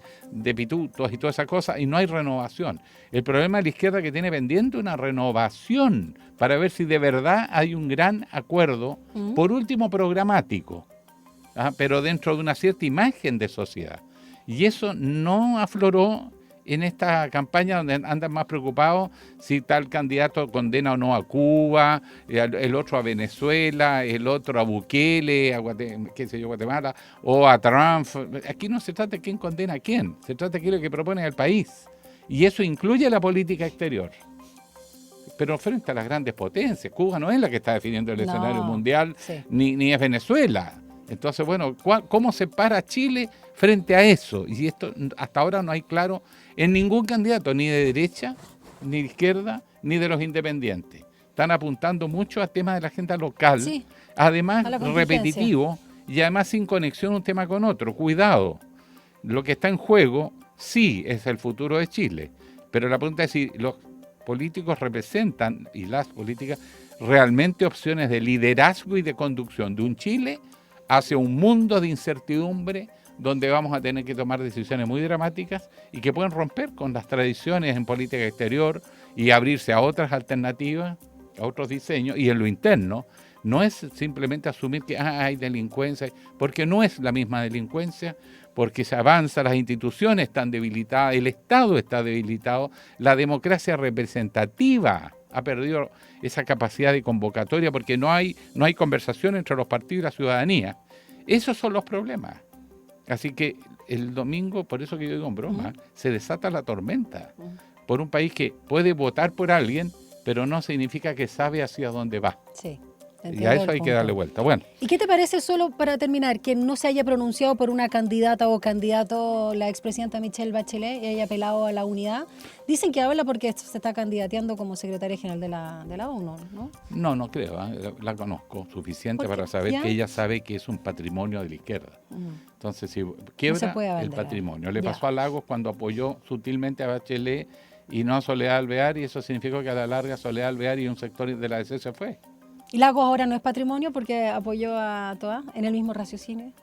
S2: pitutos y toda esa cosa y no hay renovación. El problema de la izquierda que tiene pendiente una renovación para ver si de verdad hay un gran acuerdo, por último programático, pero dentro de una cierta imagen de sociedad. Y eso no afloró en esta campaña donde andan más preocupados si tal candidato condena o no a Cuba, el otro a Venezuela, el otro a Bukele, a Guatemala, o a Trump. Aquí no se trata de quién condena a quién, se trata de qué es lo que propone el país. Y eso incluye la política exterior. Pero frente a las grandes potencias, Cuba no es la que está definiendo el escenario mundial, ni es Venezuela. Entonces, bueno, ¿cómo se para Chile frente a eso? Y esto hasta ahora no hay claro en ningún candidato, ni de derecha, ni de izquierda, ni de los independientes. Están apuntando mucho a temas de la agenda local, además repetitivo y además sin conexión un tema con otro. Cuidado, lo que está en juego sí es el futuro de Chile, pero la pregunta es si los políticos representan, y las políticas, realmente opciones de liderazgo y de conducción de un Chile hacia un mundo de incertidumbre donde vamos a tener que tomar decisiones muy dramáticas y que pueden romper con las tradiciones en política exterior y abrirse a otras alternativas, a otros diseños, y en lo interno no es simplemente asumir que hay delincuencia, porque no es la misma delincuencia, porque se avanza, las instituciones están debilitadas, el Estado está debilitado, la democracia representativa ha perdido esa capacidad de convocatoria porque no hay conversación entre los partidos y la ciudadanía. Esos son los problemas. Así que el domingo, por eso que yo digo en broma, se desata la tormenta por un país que puede votar por alguien, pero no significa que sabe hacia dónde va.
S3: Sí.
S2: Y a eso hay que darle vuelta. Bueno.
S3: ¿Y qué te parece, solo para terminar, que no se haya pronunciado por una candidata o candidato la expresidenta Michelle Bachelet y haya apelado a la unidad? Dicen que habla porque se está candidateando como secretaria general de la ONU, ¿no?
S2: No creo. La conozco suficiente para saber que ella sabe que es un patrimonio de la izquierda. Entonces, si quiebra el patrimonio. Le pasó a Lagos cuando apoyó sutilmente a Bachelet y no a Soledad Alvear, y eso significó que a la larga Soledad Alvear y un sector de la DC se fue.
S3: ¿Y Lagos ahora no es patrimonio porque apoyó a Toa en el mismo raciocinio?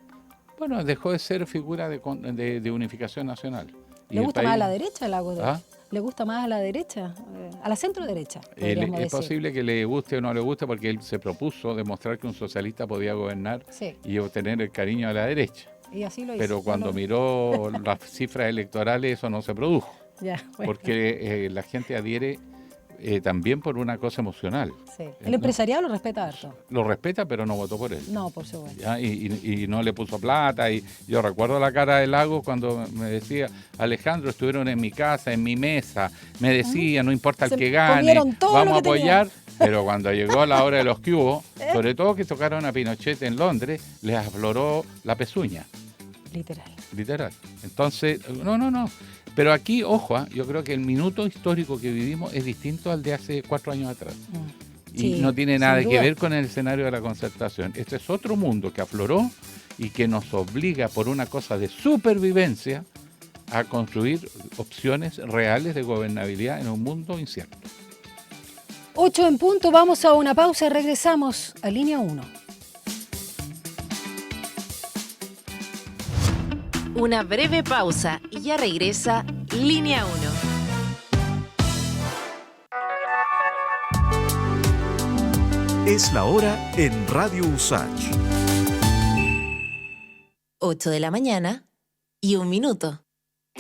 S2: Bueno, dejó de ser figura de unificación nacional.
S3: ¿Le gusta más a la derecha Lagos?
S2: ¿Ah?
S3: ¿Le gusta más a la derecha? A la centro derecha.
S2: Es posible que le guste o no le guste porque él se propuso demostrar que un socialista podía gobernar y obtener el cariño de la derecha.
S3: Y así lo hizo.
S2: Pero cuando miró las cifras electorales eso no se produjo. Porque la gente adhiere también por una cosa emocional.
S3: Sí. El empresariado lo respeta harto.
S2: Lo respeta, pero no votó por él.
S3: No, por supuesto.
S2: ¿Ya? Y no le puso plata. Y yo recuerdo la cara de Lagos cuando me decía, Alejandro, estuvieron en mi casa, en mi mesa, me decía, no importa el que gane, vamos a apoyar. Pero cuando llegó la hora de los que hubo, sobre todo que tocaron a Pinochet en Londres, les afloró la pezuña. Literal. Entonces, no. Pero aquí, ojo, yo creo que el minuto histórico que vivimos es distinto al de hace 4 años atrás. Y no tiene nada que ver con el escenario de la Concertación. Este es otro mundo que afloró y que nos obliga por una cosa de supervivencia a construir opciones reales de gobernabilidad en un mundo incierto.
S3: 8 en punto, vamos a una pausa y regresamos a Línea 1.
S1: Una breve pausa y ya regresa Línea
S5: 1. Es la hora en Radio USACH.
S1: 8 de la mañana y 1 minuto.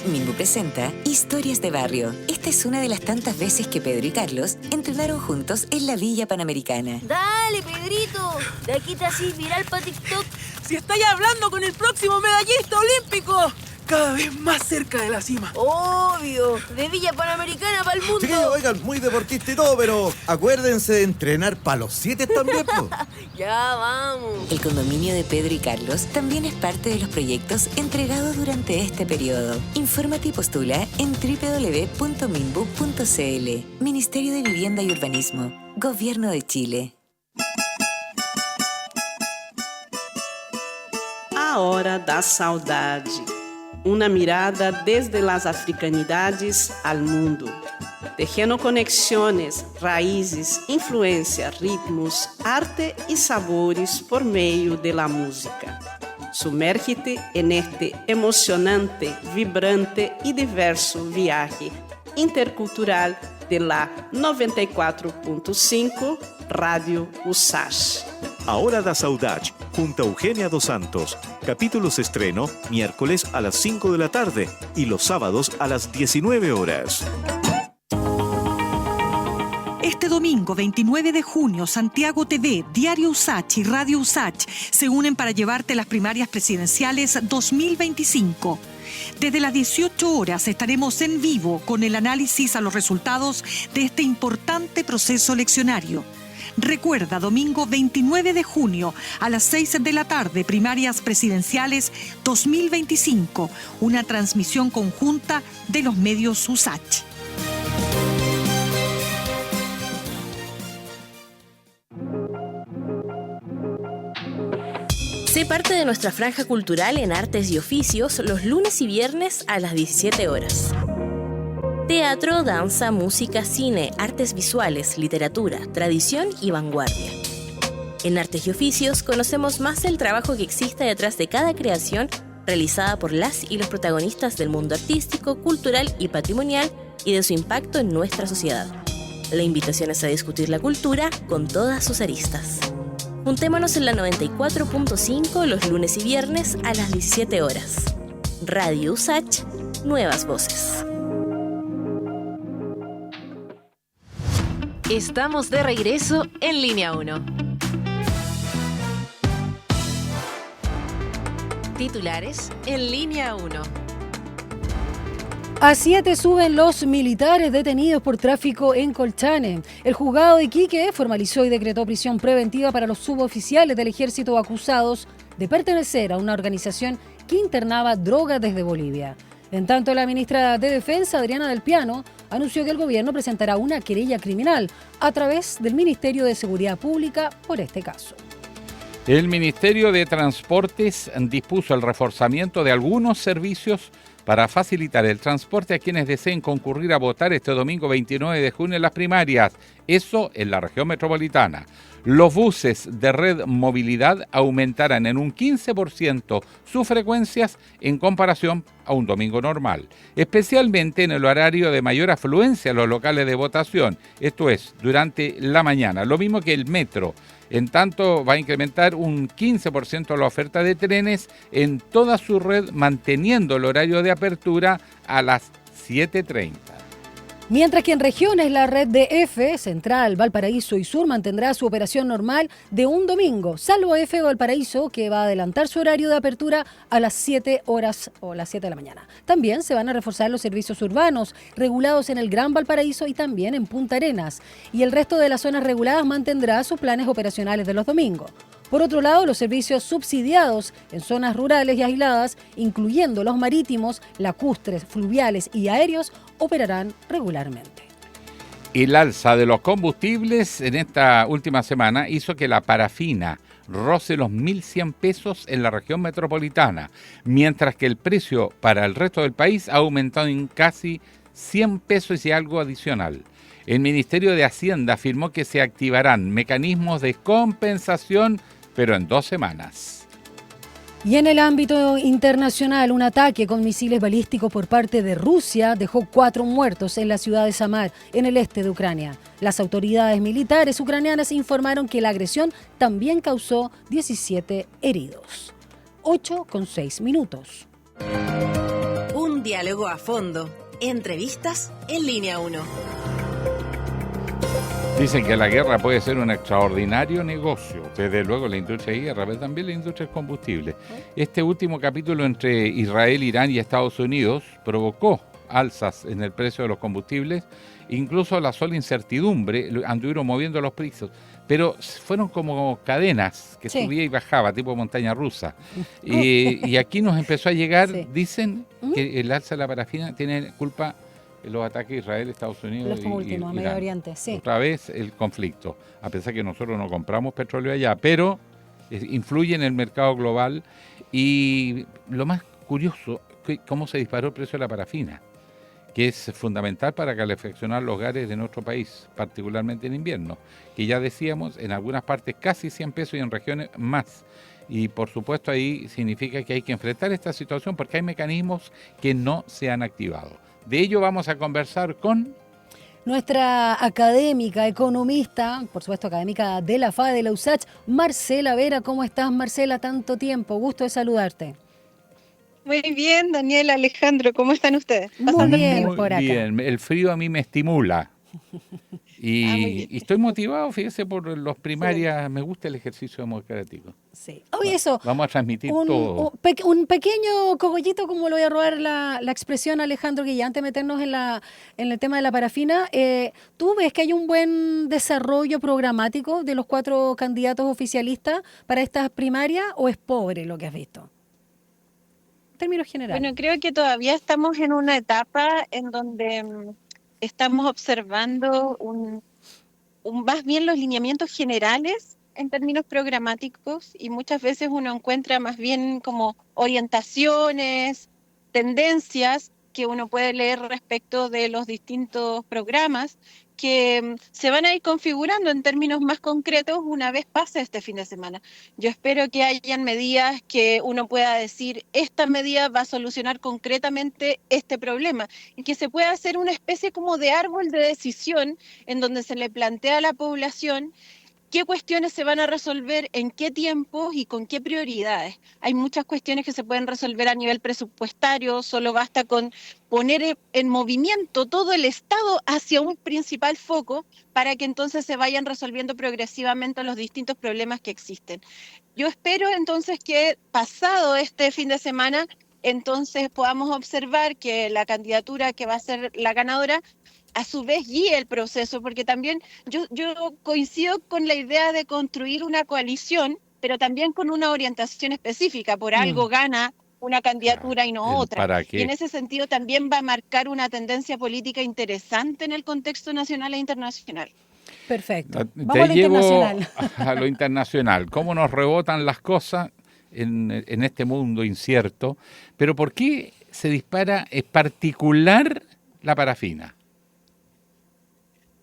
S6: Minbu presenta Historias de Barrio. Esta es una de las tantas veces que Pedro y Carlos entrenaron juntos en la Villa Panamericana.
S7: Dale, Pedrito, de aquí te haces viral para TikTok.
S8: Si estáis hablando con el próximo medallista olímpico, cada vez más cerca de la cima.
S7: Obvio, de Villa Panamericana para el mundo.
S9: Sí, oigan, muy deportista y todo, pero acuérdense de entrenar para los 7 también, po.
S7: Ya vamos.
S6: El condominio de Pedro y Carlos también es parte de los proyectos entregados durante este periodo. Infórmate y postula en www.minbu.cl. Ministerio de Vivienda y Urbanismo, Gobierno de Chile.
S10: A Hora da Saudade. Una mirada desde las africanidades al mundo, tejiendo conexiones, raíces, influencias, ritmos, arte y sabores por medio de la música. Sumérgete en este emocionante, vibrante y diverso viaje intercultural de la 94.5 Radio USACH.
S5: A Hora da Saudade, junto a Eugenia Dos Santos. Capítulos estreno miércoles a las 5 de la tarde y los sábados a las 19 horas.
S11: Este domingo, 29 de junio, Santiago TV, Diario USACH y Radio USACH se unen para llevarte las primarias presidenciales 2025. Desde las 18 horas estaremos en vivo con el análisis a los resultados de este importante proceso eleccionario. Recuerda, domingo 29 de junio a las 6 de la tarde, primarias presidenciales 2025, una transmisión conjunta de los medios USACH.
S12: Sé parte de nuestra franja cultural en Artes y Oficios los lunes y viernes a las 17 horas. Teatro, danza, música, cine, artes visuales, literatura, tradición y vanguardia. En Artes y Oficios conocemos más del trabajo que existe detrás de cada creación realizada por las y los protagonistas del mundo artístico, cultural y patrimonial y de su impacto en nuestra sociedad. La invitación es a discutir la cultura con todas sus aristas. Juntémonos en la 94.5 los lunes y viernes a las 17 horas. Radio USACH, nuevas voces.
S1: Estamos de regreso en Línea 1. Titulares en Línea 1.
S3: A 7 suben los militares detenidos por tráfico en Colchane. El juzgado de Iquique formalizó y decretó prisión preventiva para los suboficiales del ejército acusados de pertenecer a una organización que internaba droga desde Bolivia. En tanto, la ministra de Defensa, Adriana del Piano, anunció que el gobierno presentará una querella criminal a través del Ministerio de Seguridad Pública por este caso.
S2: El Ministerio de Transportes dispuso el reforzamiento de algunos servicios para facilitar el transporte a quienes deseen concurrir a votar este domingo 29 de junio en las primarias, eso en la región metropolitana. Los buses de Red Movilidad aumentarán en un 15% sus frecuencias en comparación a un domingo normal, especialmente en el horario de mayor afluencia a los locales de votación, esto es, durante la mañana, lo mismo que el metro. En tanto, va a incrementar un 15% la oferta de trenes en toda su red, manteniendo el horario de apertura a las 7:30.
S3: Mientras que en regiones la red de F, Central, Valparaíso y Sur mantendrá su operación normal de un domingo, salvo F Valparaíso, que va a adelantar su horario de apertura a las 7 horas o las 7 de la mañana. También se van a reforzar los servicios urbanos regulados en el Gran Valparaíso y también en Punta Arenas. Y el resto de las zonas reguladas mantendrá sus planes operacionales de los domingos. Por otro lado, los servicios subsidiados en zonas rurales y aisladas, incluyendo los marítimos, lacustres, fluviales y aéreos, operarán regularmente.
S2: El alza de los combustibles en esta última semana hizo que la parafina roce los 1.100 pesos en la región metropolitana, mientras que el precio para el resto del país ha aumentado en casi 100 pesos y algo adicional. El Ministerio de Hacienda afirmó que se activarán mecanismos de compensación, pero en 2 semanas.
S3: Y en el ámbito internacional, un ataque con misiles balísticos por parte de Rusia dejó 4 muertos en la ciudad de Samar, en el este de Ucrania. Las autoridades militares ucranianas informaron que la agresión también causó 17 heridos. 8:06.
S1: Un diálogo a fondo. Entrevistas en Línea 1.
S2: Dicen que la guerra puede ser un extraordinario negocio. Desde luego la industria de guerra, pero también la industria del combustible. Este último capítulo entre Israel, Irán y Estados Unidos provocó alzas en el precio de los combustibles. Incluso la sola incertidumbre anduvieron moviendo los precios. Pero fueron como cadenas que subía y bajaba, tipo montaña rusa. Y aquí nos empezó a llegar, dicen que el alza de la parafina tiene culpa los ataques de Israel, Estados Unidos
S3: y Medio Oriente,
S2: Otra vez el conflicto, a pesar que nosotros no compramos petróleo allá, pero influye en el mercado global. Y lo más curioso, cómo se disparó el precio de la parafina, que es fundamental para calefaccionar los hogares de nuestro país, particularmente en invierno, que ya decíamos, en algunas partes casi 100 pesos y en regiones más. Y por supuesto ahí significa que hay que enfrentar esta situación porque hay mecanismos que no se han activado. De ello vamos a conversar con
S3: nuestra académica, economista, por supuesto académica de la FADE de la USACH, Marcela Vera. ¿Cómo estás, Marcela? Tanto tiempo, gusto de saludarte.
S13: Muy bien, Daniela, Alejandro, ¿cómo están ustedes?
S3: Muy bien, por acá.
S2: Bien, el frío a mí me estimula. Y estoy motivado, fíjese, por los primarias, me gusta el ejercicio democrático.
S3: Sí. Oye, eso.
S2: Vamos a transmitir todo.
S3: Un pequeño cogollito, como lo voy a robar la expresión, Alejandro, que ya antes de meternos en el tema de la parafina, ¿tú ves que hay un buen desarrollo programático de los 4 candidatos oficialistas para estas primarias o es pobre lo que has visto? En términos generales.
S13: Bueno, creo que todavía estamos en una etapa en donde estamos observando más bien los lineamientos generales en términos programáticos y muchas veces uno encuentra más bien como orientaciones, tendencias que uno puede leer respecto de los distintos programas que se van a ir configurando en términos más concretos una vez pase este fin de semana. Yo espero que hayan medidas que uno pueda decir, esta medida va a solucionar concretamente este problema, y que se pueda hacer una especie como de árbol de decisión en donde se le plantea a la población qué cuestiones se van a resolver, en qué tiempos y con qué prioridades. Hay muchas cuestiones que se pueden resolver a nivel presupuestario, solo basta con poner en movimiento todo el Estado hacia un principal foco para que entonces se vayan resolviendo progresivamente los distintos problemas que existen. Yo espero entonces que pasado este fin de semana entonces podamos observar que la candidatura que va a ser la ganadora a su vez guíe el proceso, porque también yo coincido con la idea de construir una coalición, pero también con una orientación específica. Por algo gana una candidatura y no otra.
S2: ¿Para
S13: Y
S2: qué?
S13: en ese sentido también va a marcar una tendencia política interesante en el contexto nacional e internacional.
S3: Perfecto.
S2: Te
S3: Vamos a lo
S2: llevo
S3: internacional.
S2: a lo internacional. ¿Cómo nos rebotan las cosas en este mundo incierto? Pero ¿por qué se dispara en particular la parafina?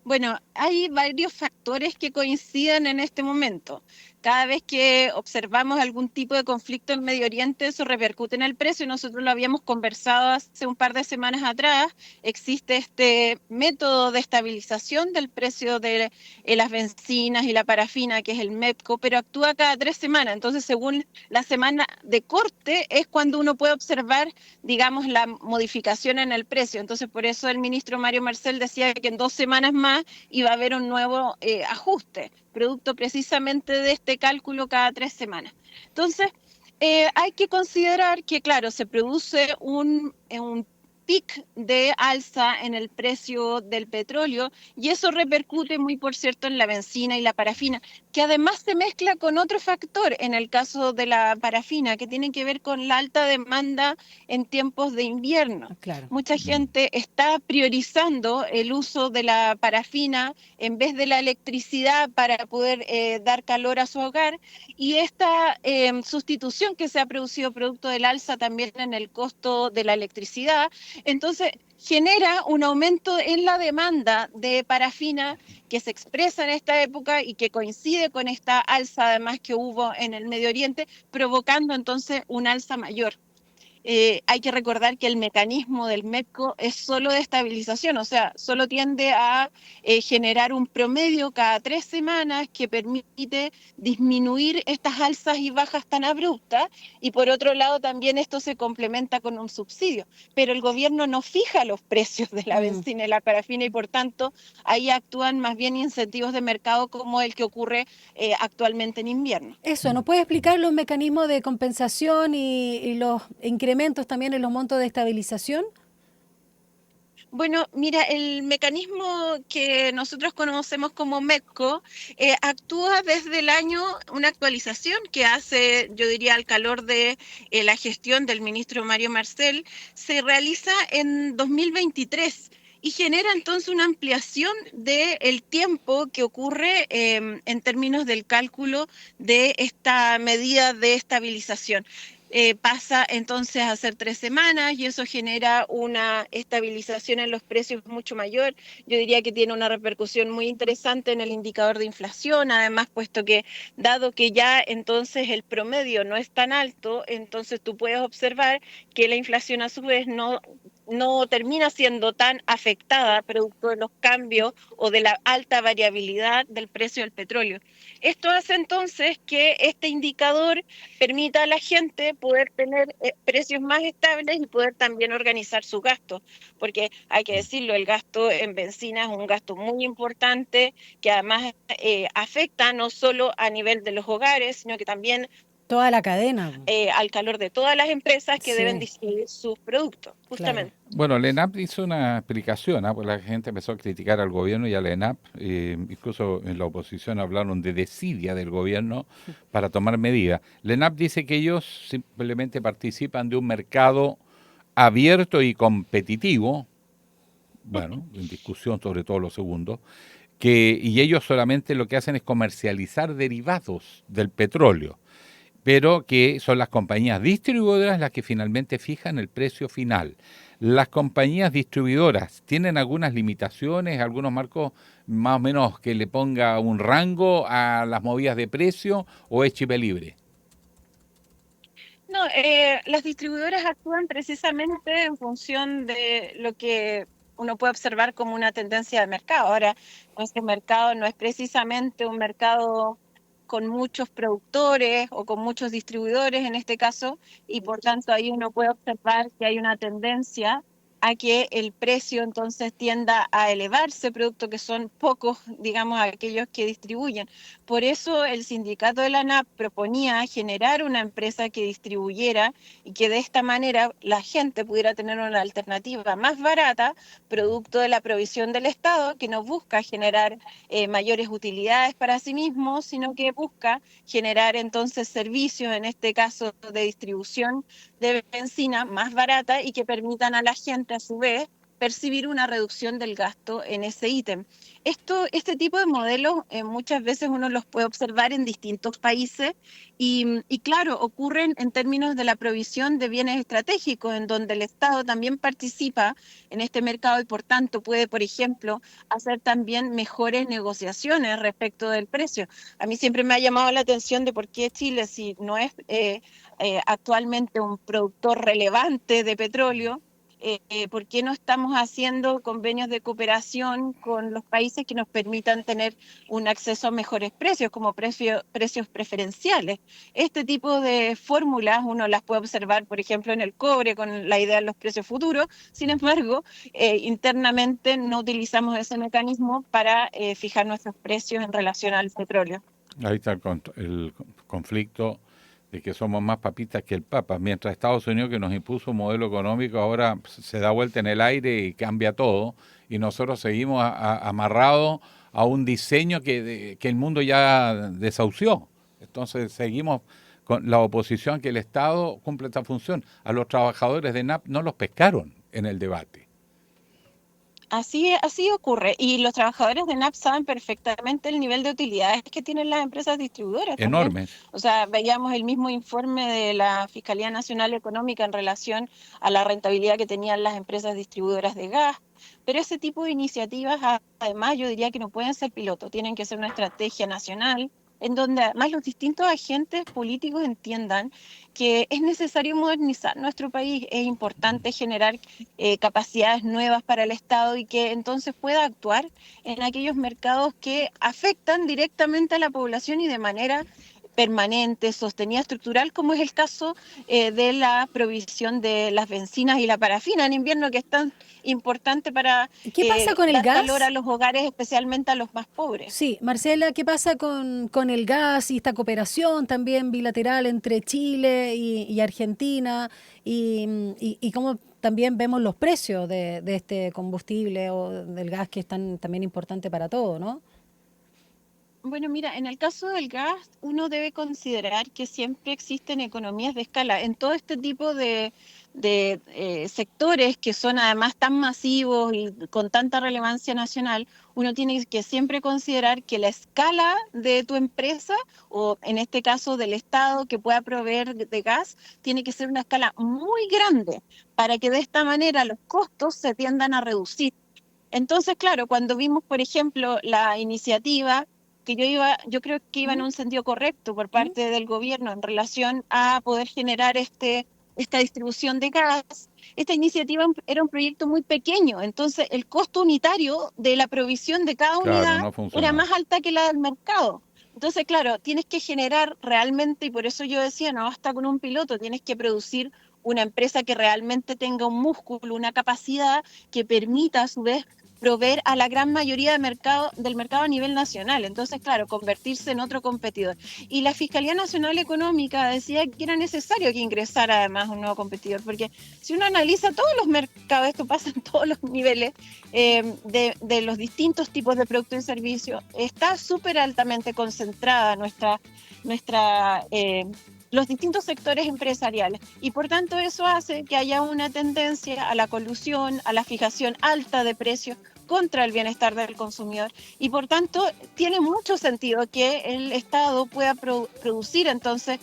S13: Bueno, hay varios factores que coinciden en este momento. Cada vez que observamos algún tipo de conflicto en Medio Oriente, eso repercute en el precio. Nosotros lo habíamos conversado hace un par de semanas atrás. Existe este método de estabilización del precio de las bencinas y la parafina, que es el MEPCO, pero actúa cada 3 semanas. Entonces, según la semana de corte, es cuando uno puede observar, digamos, la modificación en el precio. Entonces, por eso el ministro Mario Marcel decía que en 2 semanas más iba a haber un nuevo ajuste, producto precisamente de este cálculo cada 3 semanas. Entonces, hay que considerar que, claro, se produce un pic de alza en el precio del petróleo y eso repercute muy, por cierto, en la bencina y la parafina, que además se mezcla con otro factor en el caso de la parafina, que tiene que ver con la alta demanda en tiempos de invierno.
S3: Claro.
S13: Mucha gente está priorizando el uso de la parafina en vez de la electricidad para poder dar calor a su hogar, y esta sustitución que se ha producido producto del alza también en el costo de la electricidad, entonces genera un aumento en la demanda de parafina que se expresa en esta época y que coincide con esta alza además que hubo en el Medio Oriente, provocando entonces un alza mayor. Hay que recordar que el mecanismo del MEPCO es solo de estabilización, o sea, solo tiende a generar un promedio cada 3 semanas que permite disminuir estas alzas y bajas tan abruptas, y por otro lado también esto se complementa con un subsidio, pero el gobierno no fija los precios de la bencina y la parafina y por tanto ahí actúan más bien incentivos de mercado como el que ocurre actualmente en invierno.
S3: Eso, ¿nos puede explicar los mecanismos de compensación y los incrementos también en los montos de estabilización?
S13: Bueno, mira, el mecanismo que nosotros conocemos como MEPCO actúa desde el año, una actualización que hace, yo diría, al calor de la gestión del ministro Mario Marcel, se realiza en 2023 y genera entonces una ampliación del tiempo que ocurre en términos del cálculo de esta medida de estabilización. Pasa entonces a ser 3 semanas y eso genera una estabilización en los precios mucho mayor. Yo diría que tiene una repercusión muy interesante en el indicador de inflación, además, puesto que dado que ya entonces el promedio no es tan alto, entonces tú puedes observar que la inflación a su vez no termina siendo tan afectada producto de los cambios o de la alta variabilidad del precio del petróleo. Esto hace entonces que este indicador permita a la gente poder tener precios más estables y poder también organizar sus gastos, porque hay que decirlo, el gasto en bencina es un gasto muy importante que además afecta no solo a nivel de los hogares, sino que también
S3: toda la cadena.
S13: Al calor de todas las empresas que
S3: Sí.
S13: deben distribuir sus productos, justamente.
S3: Claro.
S2: Bueno, la ENAP hizo una explicación, porque la gente empezó a criticar al gobierno y a la ENAP, incluso en la oposición hablaron de desidia del gobierno para tomar medidas. La ENAP dice que ellos simplemente participan de un mercado abierto y competitivo, bueno, en discusión sobre todo lo segundo, y ellos solamente lo que hacen es comercializar derivados del petróleo, pero que son las compañías distribuidoras las que finalmente fijan el precio final. Las compañías distribuidoras tienen algunas limitaciones, algunos marcos más o menos que le ponga un rango a las movidas de precio, o es chip libre.
S13: No, las distribuidoras actúan precisamente en función de lo que uno puede observar como una tendencia de mercado. Ahora, ese mercado no es precisamente un mercado con muchos productores o con muchos distribuidores en este caso, y por tanto ahí uno puede observar que hay una tendencia a que el precio entonces tienda a elevarse, producto que son pocos, digamos, aquellos que distribuyen. Por eso el sindicato de la ANAP proponía generar una empresa que distribuyera y que de esta manera la gente pudiera tener una alternativa más barata, producto de la provisión del Estado, que no busca generar mayores utilidades para sí mismo, sino que busca generar entonces servicios, en este caso de distribución de bencina más barata y que permitan a la gente a su vez percibir una reducción del gasto en ese ítem. Este tipo de modelos muchas veces uno los puede observar en distintos países y claro, ocurren en términos de la provisión de bienes estratégicos, en donde el Estado también participa en este mercado y por tanto puede, por ejemplo, hacer también mejores negociaciones respecto del precio. A mí siempre me ha llamado la atención de por qué Chile, si no es actualmente un productor relevante de petróleo, ¿por qué no estamos haciendo convenios de cooperación con los países que nos permitan tener un acceso a mejores precios, como precios preferenciales? Este tipo de fórmulas uno las puede observar, por ejemplo, en el cobre, con la idea de los precios futuros. Sin embargo, internamente no utilizamos ese mecanismo para fijar nuestros precios en relación al petróleo.
S2: Ahí está el conflicto de que somos más papistas que el Papa, mientras Estados Unidos, que nos impuso un modelo económico, ahora se da vuelta en el aire y cambia todo, y nosotros seguimos amarrados a un diseño que el mundo ya desahució. Entonces seguimos con la oposición, que el Estado cumple esta función. A los trabajadores de NAP no los pescaron en el debate.
S13: Así ocurre, y los trabajadores de NAP saben perfectamente el nivel de utilidades que tienen las empresas distribuidoras.
S2: Enorme.
S13: O sea, veíamos el mismo informe de la Fiscalía Nacional Económica en relación a la rentabilidad que tenían las empresas distribuidoras de gas, pero ese tipo de iniciativas, además, yo diría que no pueden ser piloto, tienen que ser una estrategia nacional, en donde además los distintos agentes políticos entiendan que es necesario modernizar nuestro país, es importante generar capacidades nuevas para el Estado y que entonces pueda actuar en aquellos mercados que afectan directamente a la población y de manera permanente, sostenida, estructural, como es el caso de la provisión de las bencinas y la parafina en invierno, que es tan importante para
S3: ¿qué pasa con el
S13: dar
S3: gas?
S13: calor a los hogares, especialmente a los más pobres.
S3: Sí, Marcela, ¿qué pasa con el gas y esta cooperación también bilateral entre Chile y Argentina? Y cómo también vemos los precios de este combustible o del gas, que es también importante para todo, ¿no?
S13: Bueno, mira, en el caso del gas, uno debe considerar que siempre existen economías de escala. En todo este tipo de sectores que son además tan masivos y con tanta relevancia nacional, uno tiene que siempre considerar que la escala de tu empresa, o en este caso del Estado que pueda proveer de gas, tiene que ser una escala muy grande para que de esta manera los costos se tiendan a reducir. Entonces, claro, cuando vimos, por ejemplo, la iniciativa que yo creo que iba en un sentido correcto por parte del gobierno en relación a poder generar esta distribución de gas. Esta iniciativa era un proyecto muy pequeño, entonces el costo unitario de la provisión de cada unidad era más alta que la del mercado. Entonces, claro, tienes que generar realmente, y por eso yo decía, no basta con un piloto, tienes que producir una empresa que realmente tenga un músculo, una capacidad que permita a su vez proveer a la gran mayoría del mercado a nivel nacional. Entonces, claro, convertirse en otro competidor. Y la Fiscalía Nacional Económica decía que era necesario que ingresara además un nuevo competidor, porque si uno analiza todos los mercados, esto pasa en todos los niveles de los distintos tipos de productos y servicios, está súper altamente concentrada los distintos sectores empresariales, y por tanto eso hace que haya una tendencia a la colusión, a la fijación alta de precios contra el bienestar del consumidor, y por tanto tiene mucho sentido que el Estado pueda producir entonces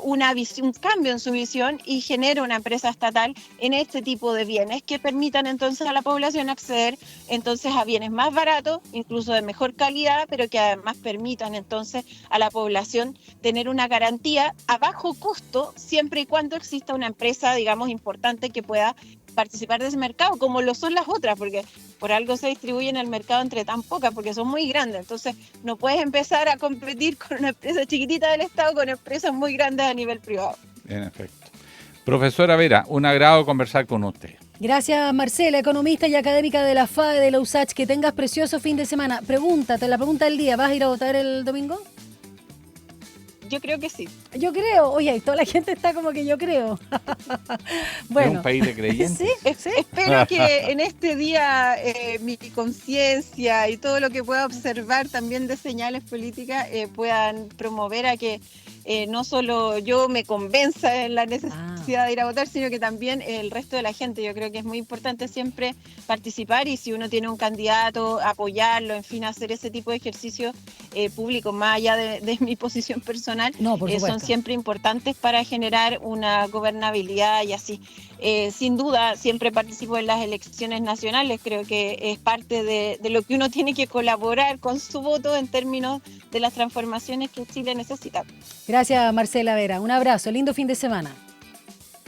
S13: un cambio en su visión y genere una empresa estatal en este tipo de bienes que permitan entonces a la población acceder entonces a bienes más baratos, incluso de mejor calidad, pero que además permitan entonces a la población tener una garantía a bajo costo, siempre y cuando exista una empresa, digamos, importante que pueda participar de ese mercado, como lo son las otras, porque por algo se distribuye en el mercado entre tan pocas, porque son muy grandes. Entonces no puedes empezar a competir con una empresa chiquitita del Estado con empresas muy grandes a nivel privado.
S2: En efecto. Profesora Vera, un agrado conversar con usted.
S3: Gracias, Marcela, economista y académica de la FAE de la USACH. Que tengas precioso fin de semana. Pregúntate, la pregunta del día, ¿vas a ir a votar el domingo?
S13: Yo creo que sí.
S3: Yo creo. Oye, toda la gente está como que yo creo.
S2: Bueno. ¿Es un país de creyentes?
S3: Sí.
S13: Espero que en este día mi conciencia y todo lo que pueda observar también de señales políticas puedan promover a que no solo yo me convenza en la necesidad de ir a votar, sino que también el resto de la gente. Yo creo que es muy importante siempre participar y si uno tiene un candidato, apoyarlo, en fin, hacer ese tipo de ejercicios públicos, más allá de mi posición personal, son siempre importantes para generar una gobernabilidad y así. Sin duda, siempre participo en las elecciones nacionales, creo que es parte de lo que uno tiene que colaborar con su voto en términos de las transformaciones que Chile necesita.
S3: Gracias, Marcela Vera. Un abrazo, lindo fin de semana.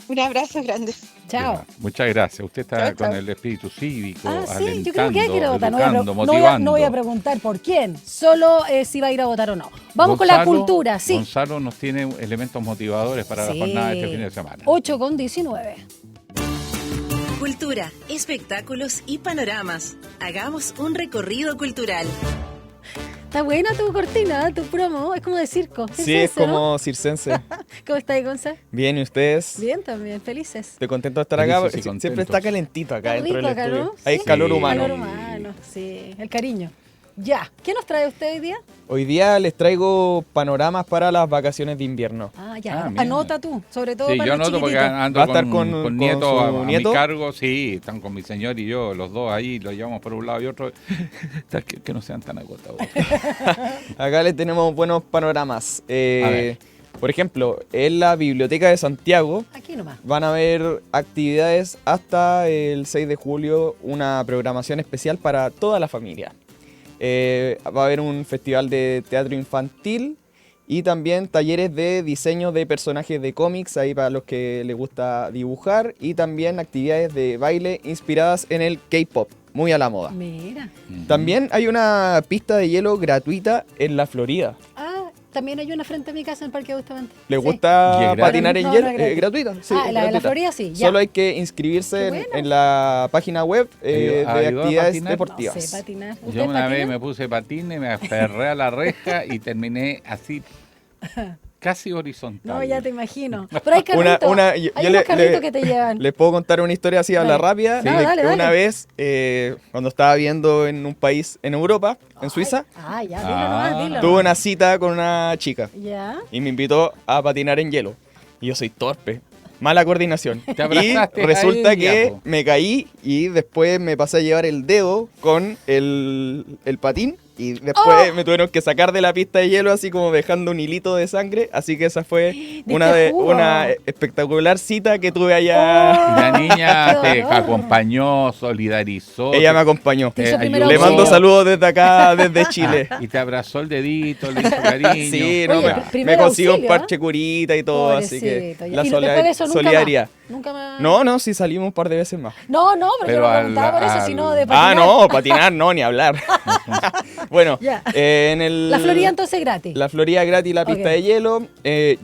S13: Un abrazo grande.
S3: Chao.
S2: Muchas gracias. Usted está con el espíritu cívico,
S3: sí, yo creo que hay que ir a votar.
S2: motivando.
S3: No voy a preguntar por quién, solo si va a ir a votar o no. Vamos con la cultura, sí.
S2: Gonzalo nos tiene elementos motivadores para la jornada de este fin de semana.
S3: 8:19.
S1: Cultura, espectáculos y panoramas. Hagamos un recorrido cultural.
S3: Está buena tu cortina, tu promo, es como de circo.
S14: Sí, es como circense.
S3: ¿Cómo estáis, Gonzalo?
S14: Bien, ¿y ustedes?
S3: Bien, también, felices.
S14: Estoy contento de estar acá, siempre está calentito acá dentro del estudio.
S3: ¿No?
S14: Hay calor humano.
S3: Calor humano, sí, el cariño. Ya, ¿qué nos trae usted hoy día?
S14: Hoy día les traigo panoramas para las vacaciones de invierno.
S3: Anota tú, sobre todo
S2: sí,
S3: para
S2: yo
S3: los
S2: anoto porque
S3: chiquititos.
S2: ando
S14: ¿Va a estar
S2: con nieto
S14: su
S2: a
S14: nieto?
S2: mi cargo, sí, están con mi señor y yo, los dos ahí, los llevamos por un lado y otro, que no sean tan agotadores.
S14: Acá les tenemos buenos panoramas. Por ejemplo, en la Biblioteca de Santiago
S3: aquí nomás
S14: van a haber actividades hasta el 6 de julio, una programación especial para toda la familia. Va a haber un festival de teatro infantil y también talleres de diseño de personajes de cómics, ahí para los que les gusta dibujar, y también actividades de baile inspiradas en el K-pop, muy a la moda.
S3: Mira.
S14: También hay una pista de hielo gratuita en la Florida.
S3: También hay una frente a mi casa en el Parque Bustamante.
S14: ¿Les gusta patinar en hielo? Gratuita. Sí,
S3: la de la Florida sí.
S14: Ya. Solo hay que inscribirse en la página web de actividades deportivas.
S3: No sé patinar.
S2: Yo una vez me puse patines, me aferré a la reja y terminé así, casi horizontal.
S3: No, ya te imagino. Pero hay carritos, hay unos carritos que te llevan.
S14: Les puedo contar una historia así a la rápida.
S3: Sí. Dale.
S14: Una vez, cuando estaba viviendo en un país en Europa, en Suiza,
S3: dilo.
S14: tuve una cita con una chica.
S3: ¿Ya?
S14: Y me invitó a patinar en hielo. Y yo soy torpe. Mala coordinación. Y resulta que me caí y después me pasé a llevar el dedo con el patín. Y después me tuvieron que sacar de la pista de hielo así como dejando un hilito de sangre. Así que esa fue una espectacular cita que tuve allá.
S2: La niña te acompañó, solidarizó.
S14: Ella me acompañó. Le mando saludos desde acá, desde Chile.
S2: Y te abrazó el dedito, le hizo cariño.
S14: Sí, me consiguió un parche curita y todo. Así que la solidaridad.
S3: Nunca más.
S14: No, sí salimos un par de veces más.
S3: No, pero yo no preguntaba por eso, sino de patinar.
S14: No, patinar no, ni hablar. Bueno,
S3: la Florida entonces gratis.
S14: La Florida gratis, la pista de hielo.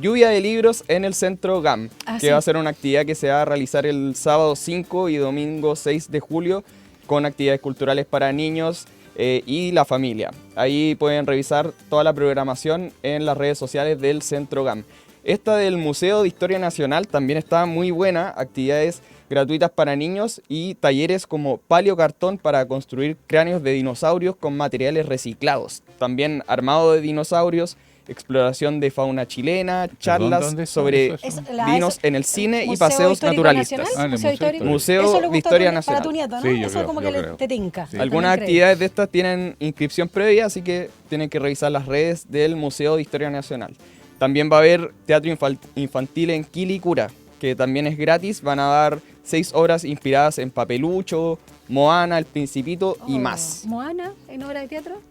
S14: Lluvia de libros en el Centro GAM, que va a ser una actividad que se va a realizar el sábado 5 y domingo 6 de julio con actividades culturales para niños y la familia. Ahí pueden revisar toda la programación en las redes sociales del Centro GAM. Esta del Museo de Historia Nacional también está muy buena, actividades gratuitas para niños y talleres como paleocartón para construir cráneos de dinosaurios con materiales reciclados. También armado de dinosaurios, exploración de fauna chilena, charlas sobre dinos en el cine y paseos naturalistas. Museo de Historia Nacional.
S3: Para tu nieto, ¿no? Sí, eso como que te tinca.
S14: Sí. Algunas actividades de estas tienen inscripción previa, así que tienen que revisar las redes del Museo de Historia Nacional. También va a haber teatro infantil en Quilicura, que también es gratis. Van a dar 6 obras inspiradas en Papelucho, Moana, El Principito y más.
S3: ¿Moana en obra de teatro?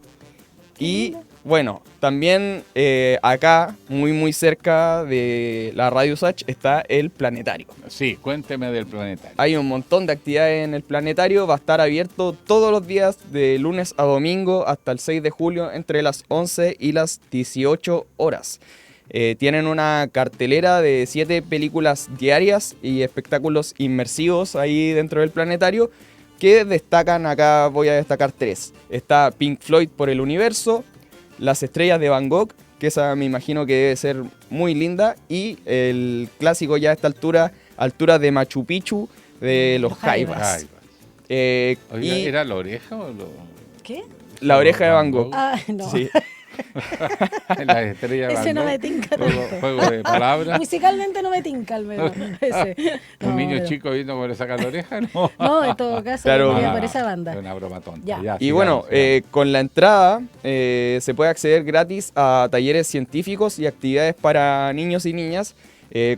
S14: Y bueno, también acá, muy cerca de la Radio USACH, está el planetario.
S2: Sí, cuénteme del planetario.
S14: Hay un montón de actividades en el planetario. Va a estar abierto todos los días de lunes a domingo hasta el 6 de julio entre las 11 y las 18 horas. Tienen una cartelera de 7 películas diarias y espectáculos inmersivos ahí dentro del planetario que destacan, acá voy a destacar 3. Está Pink Floyd por el universo, Las estrellas de Van Gogh, que esa me imagino que debe ser muy linda, y el clásico ya a esta altura de Machu Picchu de los Jaivas.
S2: Oiga, ¿era la oreja o lo...?
S3: ¿Qué?
S14: La oreja de Van Gogh.
S3: Ah, no.
S14: Sí.
S2: Las estrellas de Van Gogh.
S3: Ese no me tinca
S2: Juego de palabras.
S3: Musicalmente no me tinca al menos. Ese.
S2: Un niño chico viendo cómo le saca la oreja, ¿no?
S3: No, en todo caso,
S14: claro.
S3: por esa banda.
S2: Es una broma tonta.
S3: Ya.
S2: Ya,
S14: Y bueno, con la entrada se puede acceder gratis a talleres científicos y actividades para niños y niñas,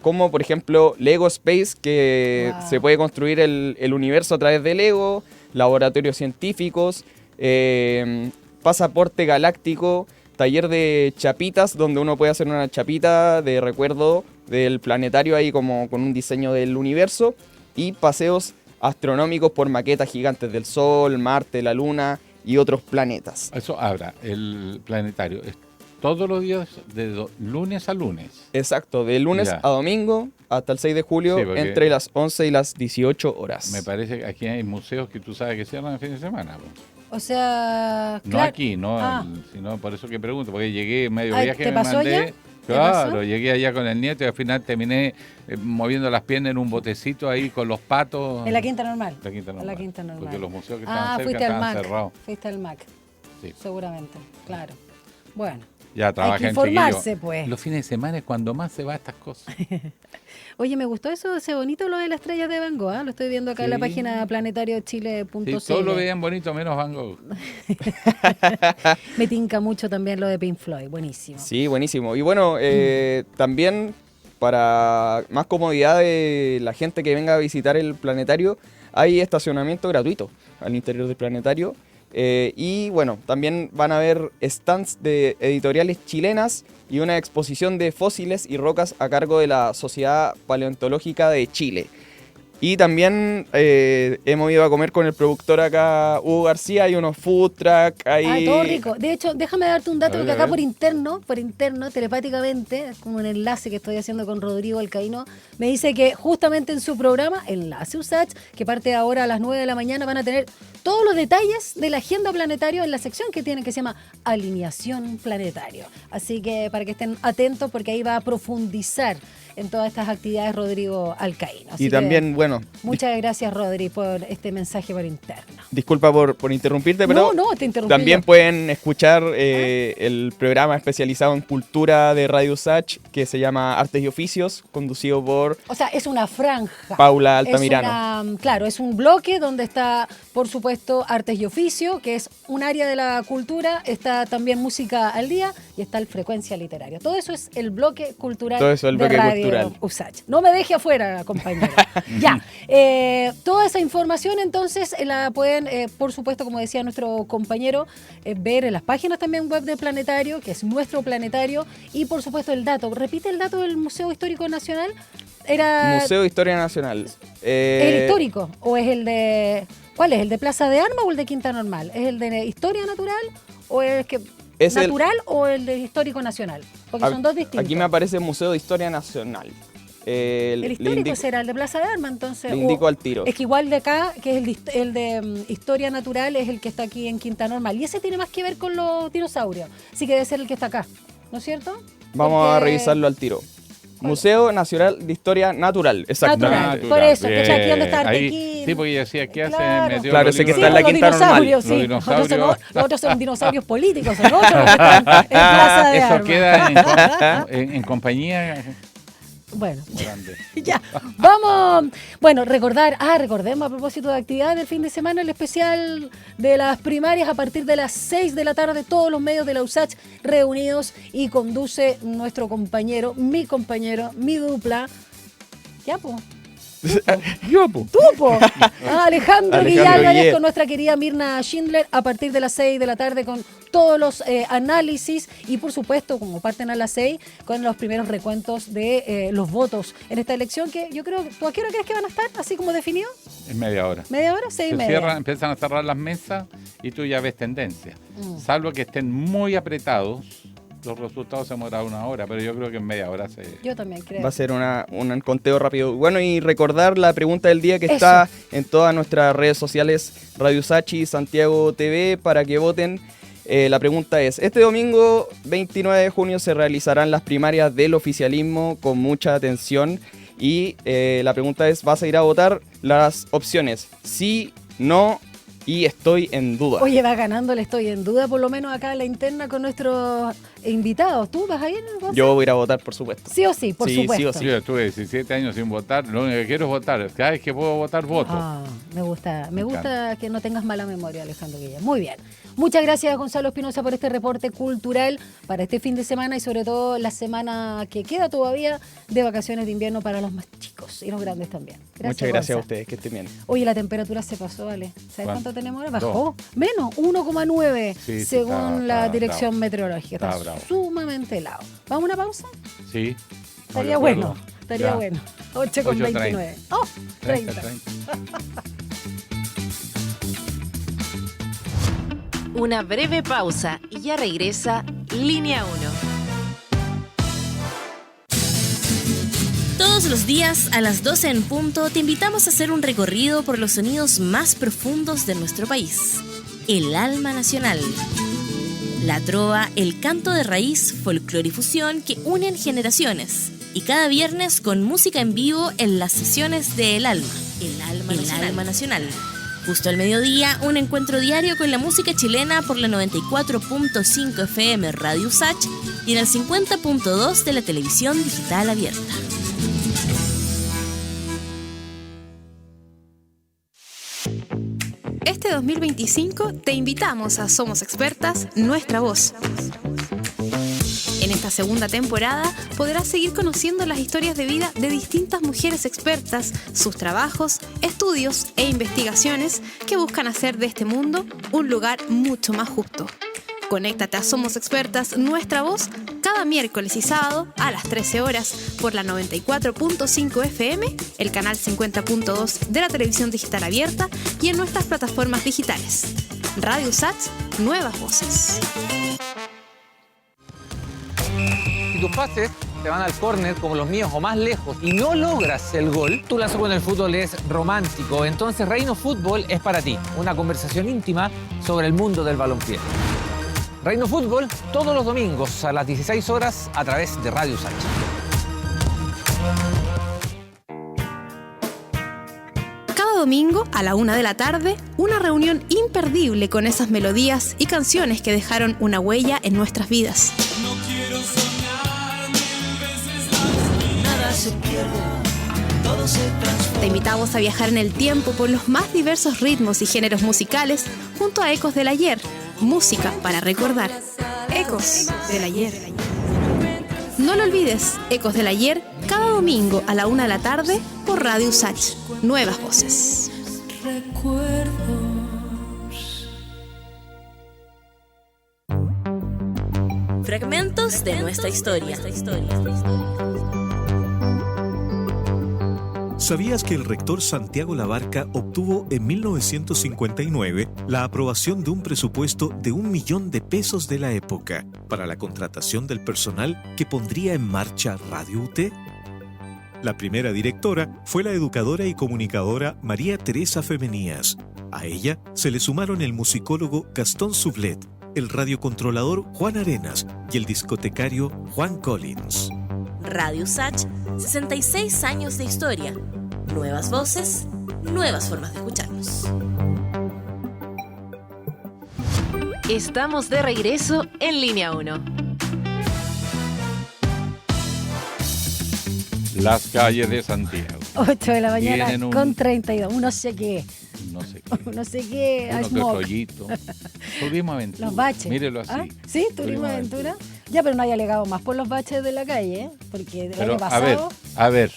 S14: como por ejemplo Lego Space, que se puede construir el universo a través de Lego, laboratorios científicos, pasaporte galáctico, taller de chapitas, donde uno puede hacer una chapita de recuerdo del planetario ahí como con un diseño del universo, y paseos astronómicos por maquetas gigantes del Sol, Marte, la Luna y otros planetas.
S2: Eso habla, el planetario es todos los días de lunes a lunes.
S14: Exacto, de lunes a domingo hasta el 6 de julio, sí, entre las 11 y las 18 horas.
S2: Me parece que aquí hay museos que tú sabes que cierran el fin de semana.
S3: O sea,
S2: no aquí, no, sino por eso que pregunto, porque llegué medio viaje,
S3: ¿te pasó
S2: mandé,
S3: ya?
S2: Claro, llegué allá con el nieto y al final terminé moviendo las piernas en un botecito ahí con los patos.
S3: En la Quinta Normal.
S2: La Quinta Normal.
S3: En la Quinta Normal.
S2: Porque los museos que estaban cerca estaban cerrados.
S3: Fuiste al MAC.
S2: Sí.
S3: Seguramente, claro. Bueno.
S2: Ya trabaja
S3: hay que
S2: en
S3: informarse,
S2: chiquillo.
S3: Pues.
S2: Los fines de semana es cuando más se va a estas cosas.
S3: Oye, me gustó eso, ese bonito lo de las estrellas de Van Gogh, ¿eh? Lo estoy viendo acá en la página planetariochile.cl.
S2: Sí, todos lo veían bonito, menos Van Gogh.
S3: Me tinca mucho también lo de Pink Floyd, buenísimo.
S14: Sí, buenísimo. Y bueno, también para más comodidad de la gente que venga a visitar el planetario, hay estacionamiento gratuito al interior del planetario. Y bueno, también van a haber stands de editoriales chilenas y una exposición de fósiles y rocas a cargo de la Sociedad Paleontológica de Chile. Y también hemos ido a comer con el productor acá, Hugo García, hay unos food truck ahí.
S3: Ay, todo rico. De hecho, déjame darte un dato, porque acá por interno, telepáticamente, como un enlace que estoy haciendo con Rodrigo Alcaíno, me dice que justamente en su programa, Enlace USACH, que parte ahora a las 9 de la mañana, van a tener todos los detalles de la agenda planetaria en la sección que tienen, que se llama Alineación Planetario. Así que para que estén atentos, porque ahí va a profundizar en todas estas actividades Rodrigo Alcaíno. Así
S14: y también, bueno...
S3: Muchas gracias, Rodri, por este mensaje por interno.
S14: Disculpa por interrumpirte, pero
S3: no, te interrumpí
S14: también
S3: yo.
S14: pueden escuchar el programa especializado en cultura de Radio USACH, que se llama Artes y Oficios, conducido por...
S3: O sea, es una franja.
S14: Paula Altamirano.
S3: Claro, es un bloque donde está, por supuesto, Artes y Oficio, que es un área de la cultura, está también Música al Día y está el Frecuencia Literaria. Todo eso es el bloque cultural.
S14: Todo eso es el bloque
S3: de Radio
S14: cultural.
S3: USACH. No me deje afuera, compañero. Ya. Toda esa información entonces la pueden, por supuesto, como decía nuestro compañero, ver en las páginas también web del Planetario, que es nuestro planetario, y por supuesto el dato. Repite el dato del Museo Histórico Nacional.
S14: Museo de Historia Nacional.
S3: ¿Es el histórico o es el de... ¿Cuál es? ¿El de Plaza de Armas o el de Quinta Normal? ¿Es el de Historia Natural o es que...
S14: Es
S3: natural o el de Histórico Nacional? Porque son dos distintos.
S14: Aquí me aparece Museo de Historia Nacional.
S3: El histórico será el de Plaza de Armas, entonces.
S14: Le indico al tiro.
S3: Es que igual de acá, que es el de Historia Natural, es el que está aquí en Quinta Normal. Y ese tiene más que ver con los dinosaurios. Así que debe ser el que está acá, ¿no es cierto?
S14: Vamos a revisarlo al tiro. Museo Nacional de Historia Natural, exacto.
S3: Natural. Por eso, que aquí donde está Artequín.
S2: Sí, porque yo decía, ¿qué hace?
S14: Claro, ese que está en la Quinta Normal.
S3: Sí. Los dinosaurios. Los otros son dinosaurios políticos, son otros que están en Plaza de
S2: Eso
S3: Armas.
S2: queda en compañía...
S3: Bueno, ya, vamos. Bueno, recordemos a propósito de actividades del fin de semana, el especial de las primarias a partir de las 6 de la tarde, todos los medios de la USACH reunidos, y conduce nuestro compañero, mi dupla. Ya, pues. Tupo. Alejandro Guillén con nuestra querida Mirna Schindler a partir de las 6 de la tarde con todos los análisis y por supuesto, como parten a las 6, con los primeros recuentos de los votos en esta elección, que yo creo, ¿tú a qué hora crees que van a estar? Así como definido.
S2: En media hora.
S3: ¿Media hora? 6:30.
S2: Empiezan a cerrar las mesas y tú ya ves tendencia. Salvo que estén muy apretados, los resultados se demoran 1 hora, pero yo creo que en media hora
S3: Yo también creo.
S14: Va a ser un conteo rápido. Bueno, y recordar la pregunta del día que está en todas nuestras redes sociales, Radio Usach y Santiago TV, para que voten. La pregunta es, este domingo 29 de junio se realizarán las primarias del oficialismo con mucha atención y la pregunta es, ¿vas a ir a votar? Las opciones, sí, no y estoy en duda.
S3: Oye, va ganando el estoy en duda, por lo menos acá en la interna con nuestros invitados. ¿Tú vas a ir?
S14: Yo voy a ir a votar, por supuesto.
S3: Sí o sí, por supuesto.
S14: Sí o sí.
S2: Yo estuve 17 años sin votar, lo único que quiero es votar. Cada vez que puedo votar, voto.
S3: Me gusta que no tengas mala memoria, Alejandro Guilla. Muy bien. Muchas gracias, Gonzalo Espinosa, por este reporte cultural para este fin de semana y sobre todo la semana que queda todavía de vacaciones de invierno para los más chicos y los grandes también.
S14: Muchas gracias a ustedes, que estén bien.
S3: Oye, la temperatura se pasó, ¿vale? ¿Sabes cuánto tenemos ahora? Bajó. Menos, 1,9 según la dirección meteorológica. Está sumamente helado. ¿Vamos a una pausa?
S2: Sí.
S3: Estaría bueno. 8,29. ¡Oh! 30.
S1: Una breve pausa y ya regresa Línea 1.
S12: Todos los días a las 12 en punto te invitamos a hacer un recorrido por los sonidos más profundos de nuestro país. El alma nacional. La trova, el canto de raíz, folclore y fusión que unen generaciones. Y cada viernes con música en vivo en las sesiones de El Alma. El Alma Nacional. Justo al mediodía, un encuentro diario con la música chilena por la 94.5 FM Radio Usach y en el 50.2 de la televisión digital abierta.
S15: Este 2025 te invitamos a Somos Expertas, Nuestra Voz. En esta segunda temporada podrás seguir conociendo las historias de vida de distintas mujeres expertas, sus trabajos, estudios e investigaciones que buscan hacer de este mundo un lugar mucho más justo. Conéctate a Somos Expertas, Nuestra Voz, cada miércoles y sábado a las 13 horas por la 94.5 FM, el canal 50.2 de la televisión digital abierta y en nuestras plataformas digitales. Radio Usach, nuevas voces.
S16: Si tus pases te van al córner como los míos o más lejos y no logras el gol, tu lazo con el fútbol es romántico. Entonces Reino Fútbol es para ti. Una conversación íntima sobre el mundo del balompié. Reino Fútbol todos los domingos a las 16 horas a través de Radio Usach.
S15: Cada domingo a la 1 de la tarde, una reunión imperdible con esas melodías y canciones que dejaron una huella en nuestras vidas.
S17: No quiero soñar 1000 veces la nada se pierde, todo se transforma.
S15: Te invitamos a viajar en el tiempo por los más diversos ritmos y géneros musicales junto a Ecos del Ayer, música para recordar. Ecos del Ayer. No lo olvides, Ecos del Ayer, cada domingo a la 1 de la tarde por Radio Usach. Nuevas voces.
S17: Recuerdos.
S12: Fragmentos de nuestra historia.
S5: ¿Sabías que el rector Santiago Labarca obtuvo en 1959 la aprobación de un presupuesto de 1 millón de pesos de la época para la contratación del personal que pondría en marcha Radio UT? La primera directora fue la educadora y comunicadora María Teresa Femenías. A ella se le sumaron el musicólogo Gastón Sublet, el radiocontrolador Juan Arenas y el discotecario Juan Collins.
S12: Radio Usach, 66 años de historia. Nuevas voces, nuevas formas de escucharnos.
S1: Estamos de regreso en Línea 1.
S2: Las calles de Santiago.
S3: 8 de la mañana con 32. No sé qué.
S2: No sé qué.
S3: Smog.
S2: Rollito. Turismo aventura.
S3: Los baches.
S2: Mírelo así.
S3: ¿Sí? Turismo aventura. Ya, pero no hay alegado más por los baches de la calle, ¿eh? Porque el año pasado...
S2: A ver.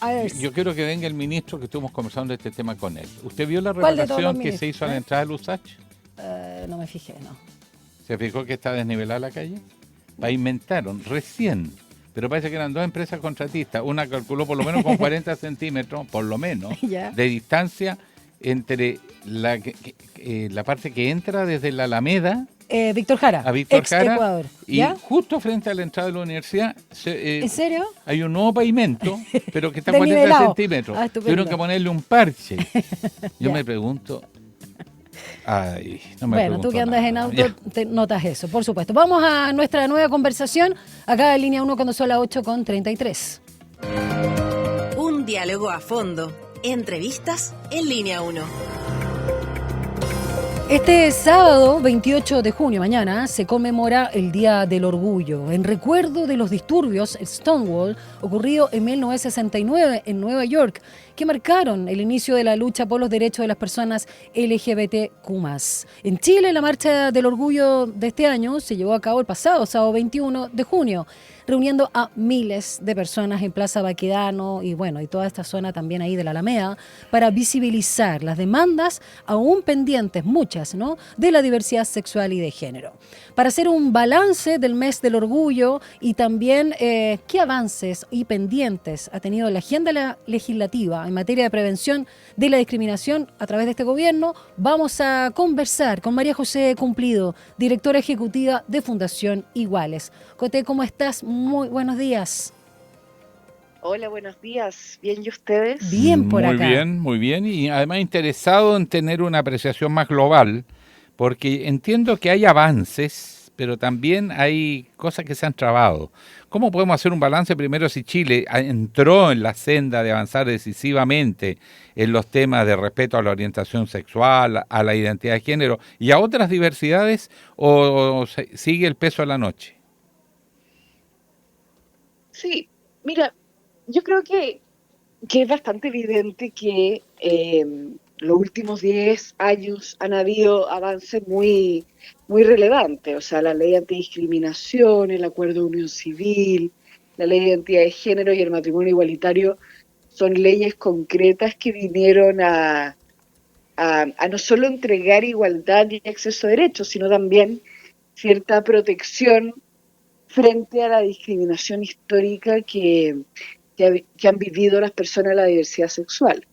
S3: A ver.
S2: Yo quiero que venga el ministro, que estuvimos conversando de este tema con él. ¿Usted vio la reparación que se hizo a la entrada del Usach?
S3: No me fijé, no.
S2: ¿Se fijó que está desnivelada la calle? Pavimentaron recién. Pero parece que eran 2 empresas contratistas. Una calculó por lo menos con 40 centímetros, por lo menos, de distancia entre la parte que entra desde la Alameda
S3: Víctor Jara,
S2: a Víctor
S3: ex
S2: Jara,
S3: Ecuador.
S2: y
S3: ¿Ya?
S2: justo frente a la entrada de la universidad
S3: ¿En serio?
S2: hay un nuevo pavimento, pero que está a 40
S3: Desnivelado.
S2: centímetros.
S3: Ah, estupendo.
S2: Tuvieron que ponerle un parche. Yo
S3: Ya.
S2: me pregunto... Ay, no me
S3: Bueno, tú
S2: pregunto
S3: que andas
S2: nada.
S3: en auto,
S2: Ya.
S3: te notas eso, por supuesto. Vamos a nuestra nueva conversación, acá en Línea 1 cuando son las 8:33.
S1: Un diálogo a fondo. Entrevistas en Línea 1.
S3: Este sábado 28 de junio, mañana, se conmemora el Día del Orgullo, en recuerdo de los disturbios Stonewall ocurridos en 1969 en Nueva York, que marcaron el inicio de la lucha por los derechos de las personas LGBTQ+. En Chile, la Marcha del Orgullo de este año se llevó a cabo el pasado sábado 21 de junio, reuniendo a miles de personas en Plaza Baquedano y bueno, y toda esta zona también ahí de la Alameda, para visibilizar las demandas aún pendientes, muchas, ¿no?, de la diversidad sexual y de género. Para hacer un balance del mes del orgullo y también qué avances y pendientes ha tenido la agenda legislativa en materia de prevención de la discriminación a través de este gobierno, vamos a conversar con María José Cumplido, directora ejecutiva de Fundación Iguales. Coté, ¿cómo estás? Muy buenos días.
S18: Hola, buenos días. ¿Bien y ustedes?
S3: Bien por acá.
S2: Muy bien. Y además interesado en tener una apreciación más global, porque entiendo que hay avances, pero también hay cosas que se han trabado. ¿Cómo podemos hacer un balance primero si Chile entró en la senda de avanzar decisivamente en los temas de respeto a la orientación sexual, a la identidad de género y a otras diversidades, o sigue el peso de la noche?
S18: Sí, mira, yo creo que es bastante evidente que los últimos 10 años han habido avances muy relevantes. O sea, la ley antidiscriminación, el acuerdo de unión civil, la ley de identidad de género y el matrimonio igualitario son leyes concretas que vinieron a no solo entregar igualdad y acceso a derechos, sino también cierta protección frente a la discriminación histórica que han vivido las personas de la diversidad sexual.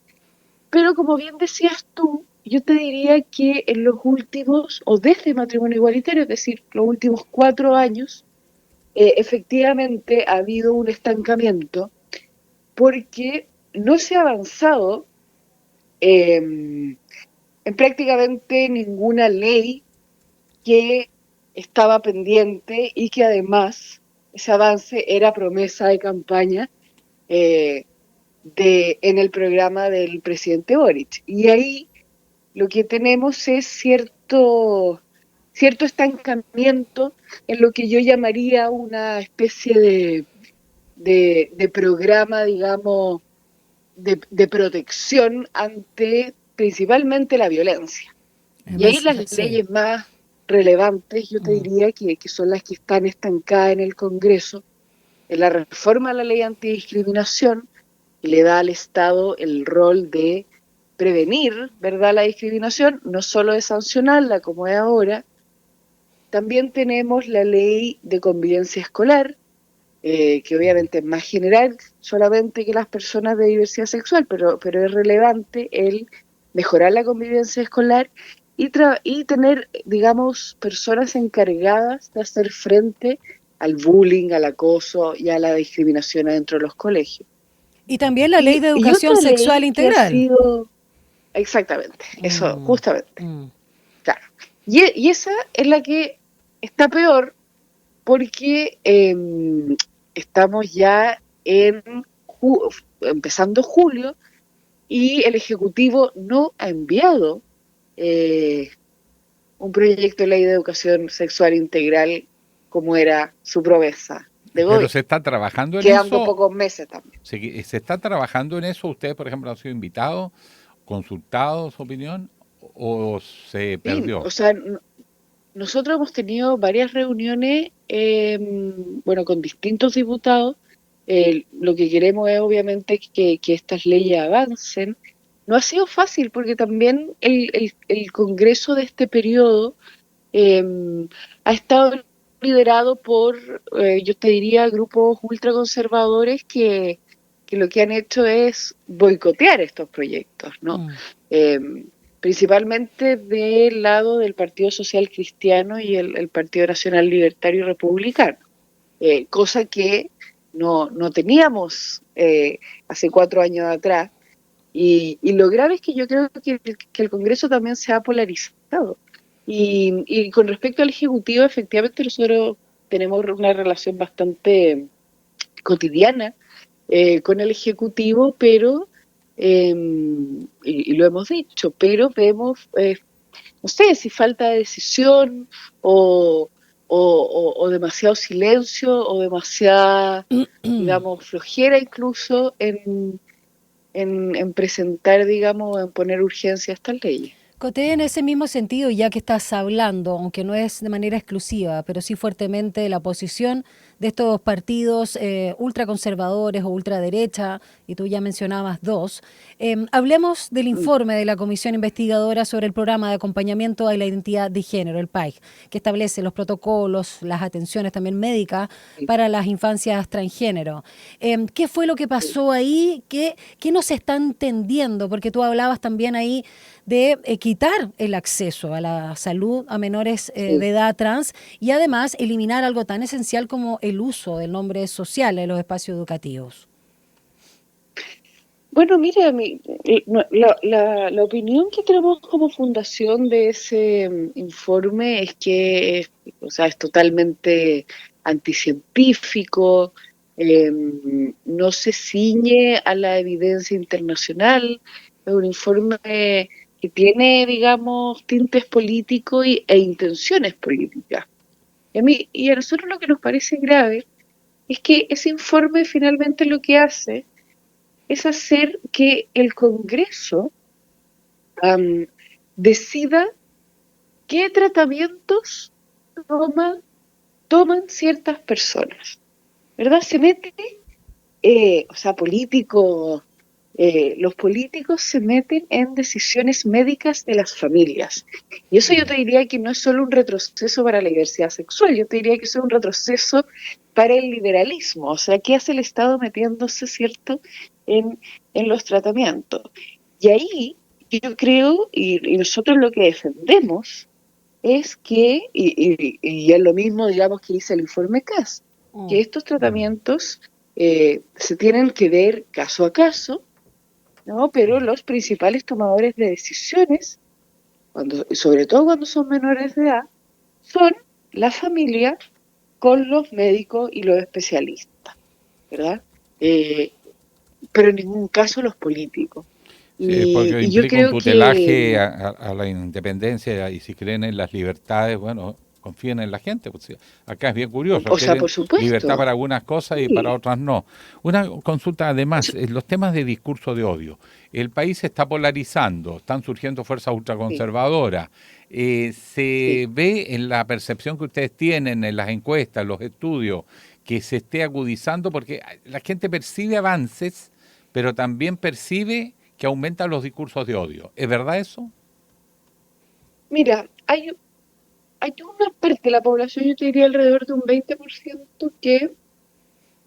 S18: Pero como bien decías tú, yo te diría que en los últimos, o desde matrimonio igualitario, es decir, los últimos 4 años, efectivamente ha habido un estancamiento porque no se ha avanzado en prácticamente ninguna ley que estaba pendiente y que además ese avance era promesa de campaña en el programa del presidente Boric. Y ahí lo que tenemos es cierto estancamiento en lo que yo llamaría una especie de programa, digamos, de protección ante principalmente la violencia. Y ahí las leyes más relevantes, yo te diría que son las que están estancadas en el Congreso, en la reforma a la ley antidiscriminación, que le da al Estado el rol de prevenir, ¿verdad?, la discriminación, no solo de sancionarla como es ahora. También tenemos la ley de convivencia escolar, que obviamente es más general solamente que las personas de diversidad sexual, pero es relevante el mejorar la convivencia escolar y tener, digamos, personas encargadas de hacer frente al bullying, al acoso y a la discriminación adentro de los colegios.
S3: Y también la ley de educación sexual integral.
S18: Exactamente, eso, justamente. Claro. Y esa es la que está peor porque estamos ya empezando julio y el Ejecutivo no ha enviado un proyecto de ley de educación sexual integral como era su promesa de gobierno.
S2: Pero se está trabajando en
S18: Quedando
S2: eso.
S18: pocos meses también.
S2: ¿Se está trabajando en eso? ¿Ustedes, por ejemplo, han sido invitados, consultados su opinión o se perdió?
S18: Sí, o sea, nosotros hemos tenido varias reuniones, con distintos diputados. Lo que queremos es obviamente que estas leyes avancen. No ha sido fácil porque también el Congreso de este periodo ha estado liderado por, yo te diría, grupos ultraconservadores que lo que han hecho es boicotear estos proyectos, ¿no? principalmente del lado del Partido Social Cristiano y el Partido Nacional Libertario y Republicano, cosa que no teníamos hace 4 años atrás. Y lo grave es que yo creo que el Congreso también se ha polarizado. Y con respecto al Ejecutivo, efectivamente nosotros tenemos una relación bastante cotidiana con el Ejecutivo, pero, y lo hemos dicho, pero vemos, no sé, si falta de decisión o demasiado silencio o demasiada, digamos, flojera incluso en presentar, digamos, en poner urgencia a estas leyes.
S3: Coté, en ese mismo sentido, ya que estás hablando, aunque no es de manera exclusiva, pero sí fuertemente de la posición de estos partidos ultraconservadores o ultraderecha, y tú ya mencionabas 2, hablemos del informe de la Comisión Investigadora sobre el Programa de Acompañamiento a la Identidad de Género, el PAIG, que establece los protocolos, las atenciones también médicas para las infancias transgénero. ¿Qué fue lo que pasó ahí? ¿Qué no se está entendiendo? Porque tú hablabas también ahí de quitar el acceso a la salud a menores de edad trans y además eliminar algo tan esencial como el uso del nombre social en los espacios educativos.
S18: Bueno, mira, la opinión que tenemos como fundación de ese informe es que es totalmente anticientífico, no se ciñe a la evidencia internacional, es un informe que tiene, digamos, tintes políticos e intenciones políticas. Y a nosotros lo que nos parece grave es que ese informe finalmente lo que hace es hacer que el Congreso decida qué tratamientos toman ciertas personas, ¿verdad? Se mete, políticos, los políticos se meten en decisiones médicas de las familias. Y eso yo te diría que no es solo un retroceso para la diversidad sexual, yo te diría que es un retroceso para el liberalismo. O sea, ¿qué hace el Estado metiéndose, cierto, en los tratamientos? Y ahí yo creo, y nosotros lo que defendemos, es que, y es lo mismo, digamos, que dice el informe CAS, que estos tratamientos se tienen que ver caso a caso, ¿no? Pero los principales tomadores de decisiones, sobre todo cuando son menores de edad, son la familia con los médicos y los especialistas, ¿verdad? Pero en ningún caso los políticos.
S2: Sí, porque implica un tutelaje a la independencia, y si creen en las libertades, bueno, confíen en la gente. Pues, acá es bien curioso.
S18: O sea, por supuesto.
S2: Libertad para algunas cosas y para otras no. Una consulta además, los temas de discurso de odio. El país se está polarizando, están surgiendo fuerzas ultraconservadoras. ¿Se ve en la percepción que ustedes tienen, en las encuestas, en los estudios, que se esté agudizando? Porque la gente percibe avances, pero también percibe que aumentan los discursos de odio. ¿Es verdad eso?
S18: Mira, hay una parte de la población, yo te diría alrededor de un 20%, que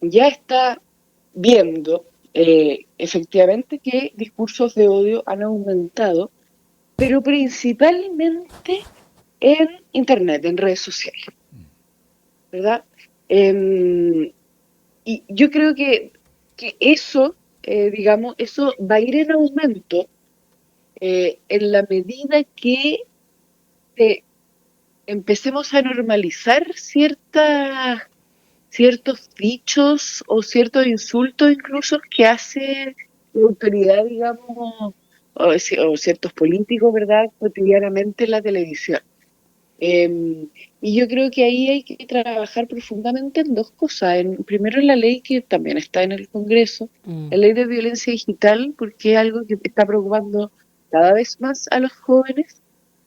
S18: ya está viendo efectivamente que discursos de odio han aumentado, pero principalmente en Internet, en redes sociales, ¿verdad? Y yo creo que eso, digamos, eso va a ir en aumento en la medida que empecemos a normalizar ciertos dichos o ciertos insultos incluso que hace la autoridad, digamos, o ciertos políticos, ¿verdad?, cotidianamente en la televisión. Y yo creo que ahí hay que trabajar profundamente en 2 cosas. Primero, en la ley que también está en el Congreso, la ley de violencia digital, porque es algo que está preocupando cada vez más a los jóvenes,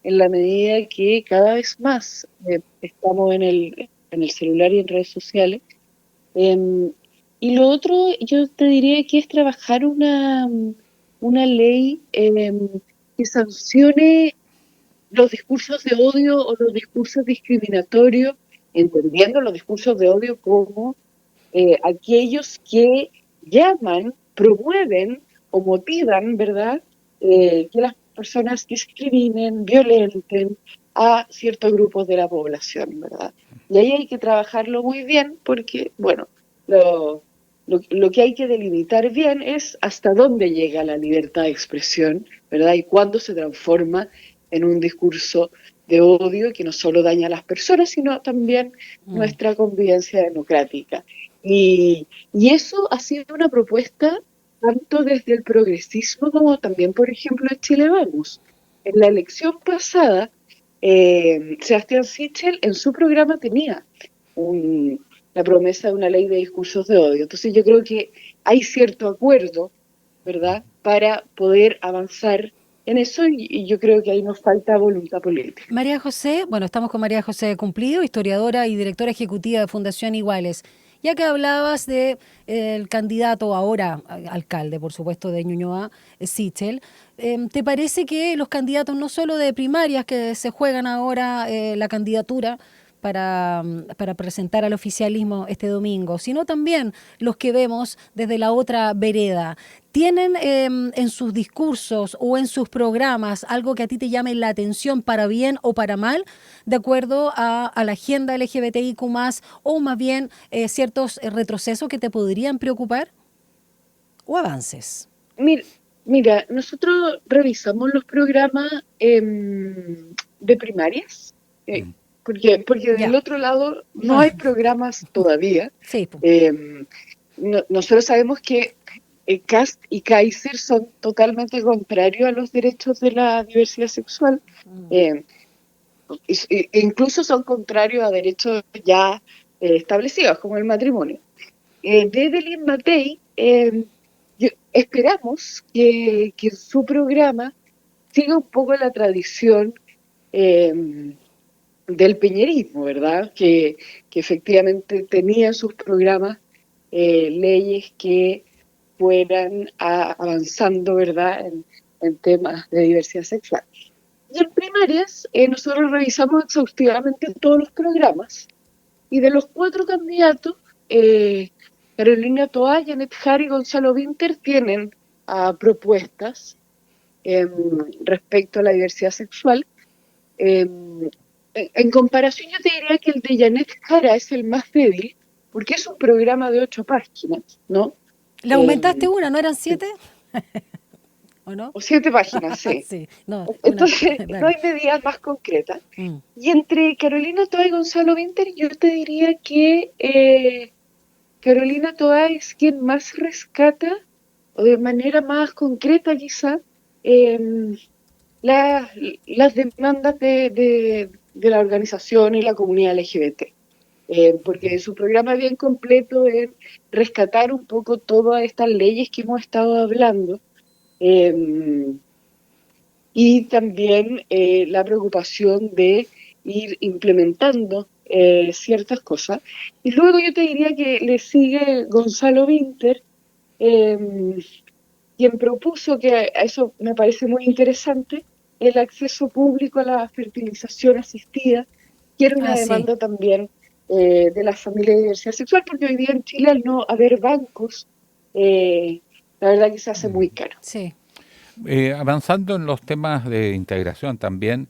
S18: en la medida que cada vez más estamos en el celular y en redes sociales. Y lo otro, yo te diría que es trabajar una ley que sancione los discursos de odio o los discursos discriminatorios, entendiendo los discursos de odio como aquellos que llaman, promueven o motivan, ¿verdad?, que personas discriminen, violenten a ciertos grupos de la población, ¿verdad? Y ahí hay que trabajarlo muy bien porque, bueno, lo que hay que delimitar bien es hasta dónde llega la libertad de expresión, ¿verdad? Y cuándo se transforma en un discurso de odio que no solo daña a las personas, sino también nuestra convivencia democrática. Y eso ha sido una propuesta tanto desde el progresismo como también, por ejemplo, en Chile Vamos. En la elección pasada, Sebastián Sichel en su programa tenía la promesa de una ley de discursos de odio. Entonces yo creo que hay cierto acuerdo, ¿verdad?, para poder avanzar en eso y yo creo que ahí nos falta voluntad política.
S3: María José, bueno, estamos con María José Cumplido, historiadora y directora ejecutiva de Fundación Iguales. Ya que hablabas de el candidato ahora, alcalde, por supuesto, de Ñuñoa, Sichel, ¿te parece que los candidatos no solo de primarias que se juegan ahora la candidatura para presentar al oficialismo este domingo, sino también los que vemos desde la otra vereda, tienen en sus discursos o en sus programas algo que a ti te llame la atención para bien o para mal, de acuerdo a la agenda LGBTIQ+, o más bien ciertos retrocesos que te podrían preocupar o avances?
S18: Mira, nosotros revisamos los programas de primarias, porque del otro lado no hay programas todavía.
S3: Sí.
S18: Nosotros sabemos que Kast y Kaiser son totalmente contrarios a los derechos de la diversidad sexual. Incluso son contrarios a derechos ya establecidos, como el matrimonio. De Evelyn Matei, esperamos que su programa siga un poco la tradición del peñerismo, ¿verdad? Que efectivamente tenía en sus programas leyes que fueran avanzando, ¿verdad?, en temas de diversidad sexual. Y en primarias, nosotros revisamos exhaustivamente todos los programas, y de los 4 candidatos, Carolina Toá, Janet Jara y Gonzalo Vinter tienen propuestas respecto a la diversidad sexual. En comparación, yo te diría que el de Janet Jara es el más débil, porque es un programa de 8 páginas, ¿no?
S3: ¿Le aumentaste una? ¿No eran 7? ¿O no?
S18: O 7 páginas, sí.
S3: Sí, no,
S18: entonces, no hay medidas más concretas. Y entre Carolina Toá y Gonzalo Vinter, yo te diría que Carolina Toá es quien más rescata, o de manera más concreta quizá, las demandas de la organización y la comunidad LGBT. Porque su programa es bien completo en rescatar un poco todas estas leyes que hemos estado hablando, y también la preocupación de ir implementando ciertas cosas. Y luego yo te diría que le sigue Gonzalo Vinter, quien propuso, que eso me parece muy interesante, el acceso público a la fertilización asistida, que era una demanda también de las familias de diversidad sexual, porque hoy día en Chile, al no haber bancos, la verdad que se hace muy caro.
S3: Sí.
S2: Avanzando en los temas de integración también,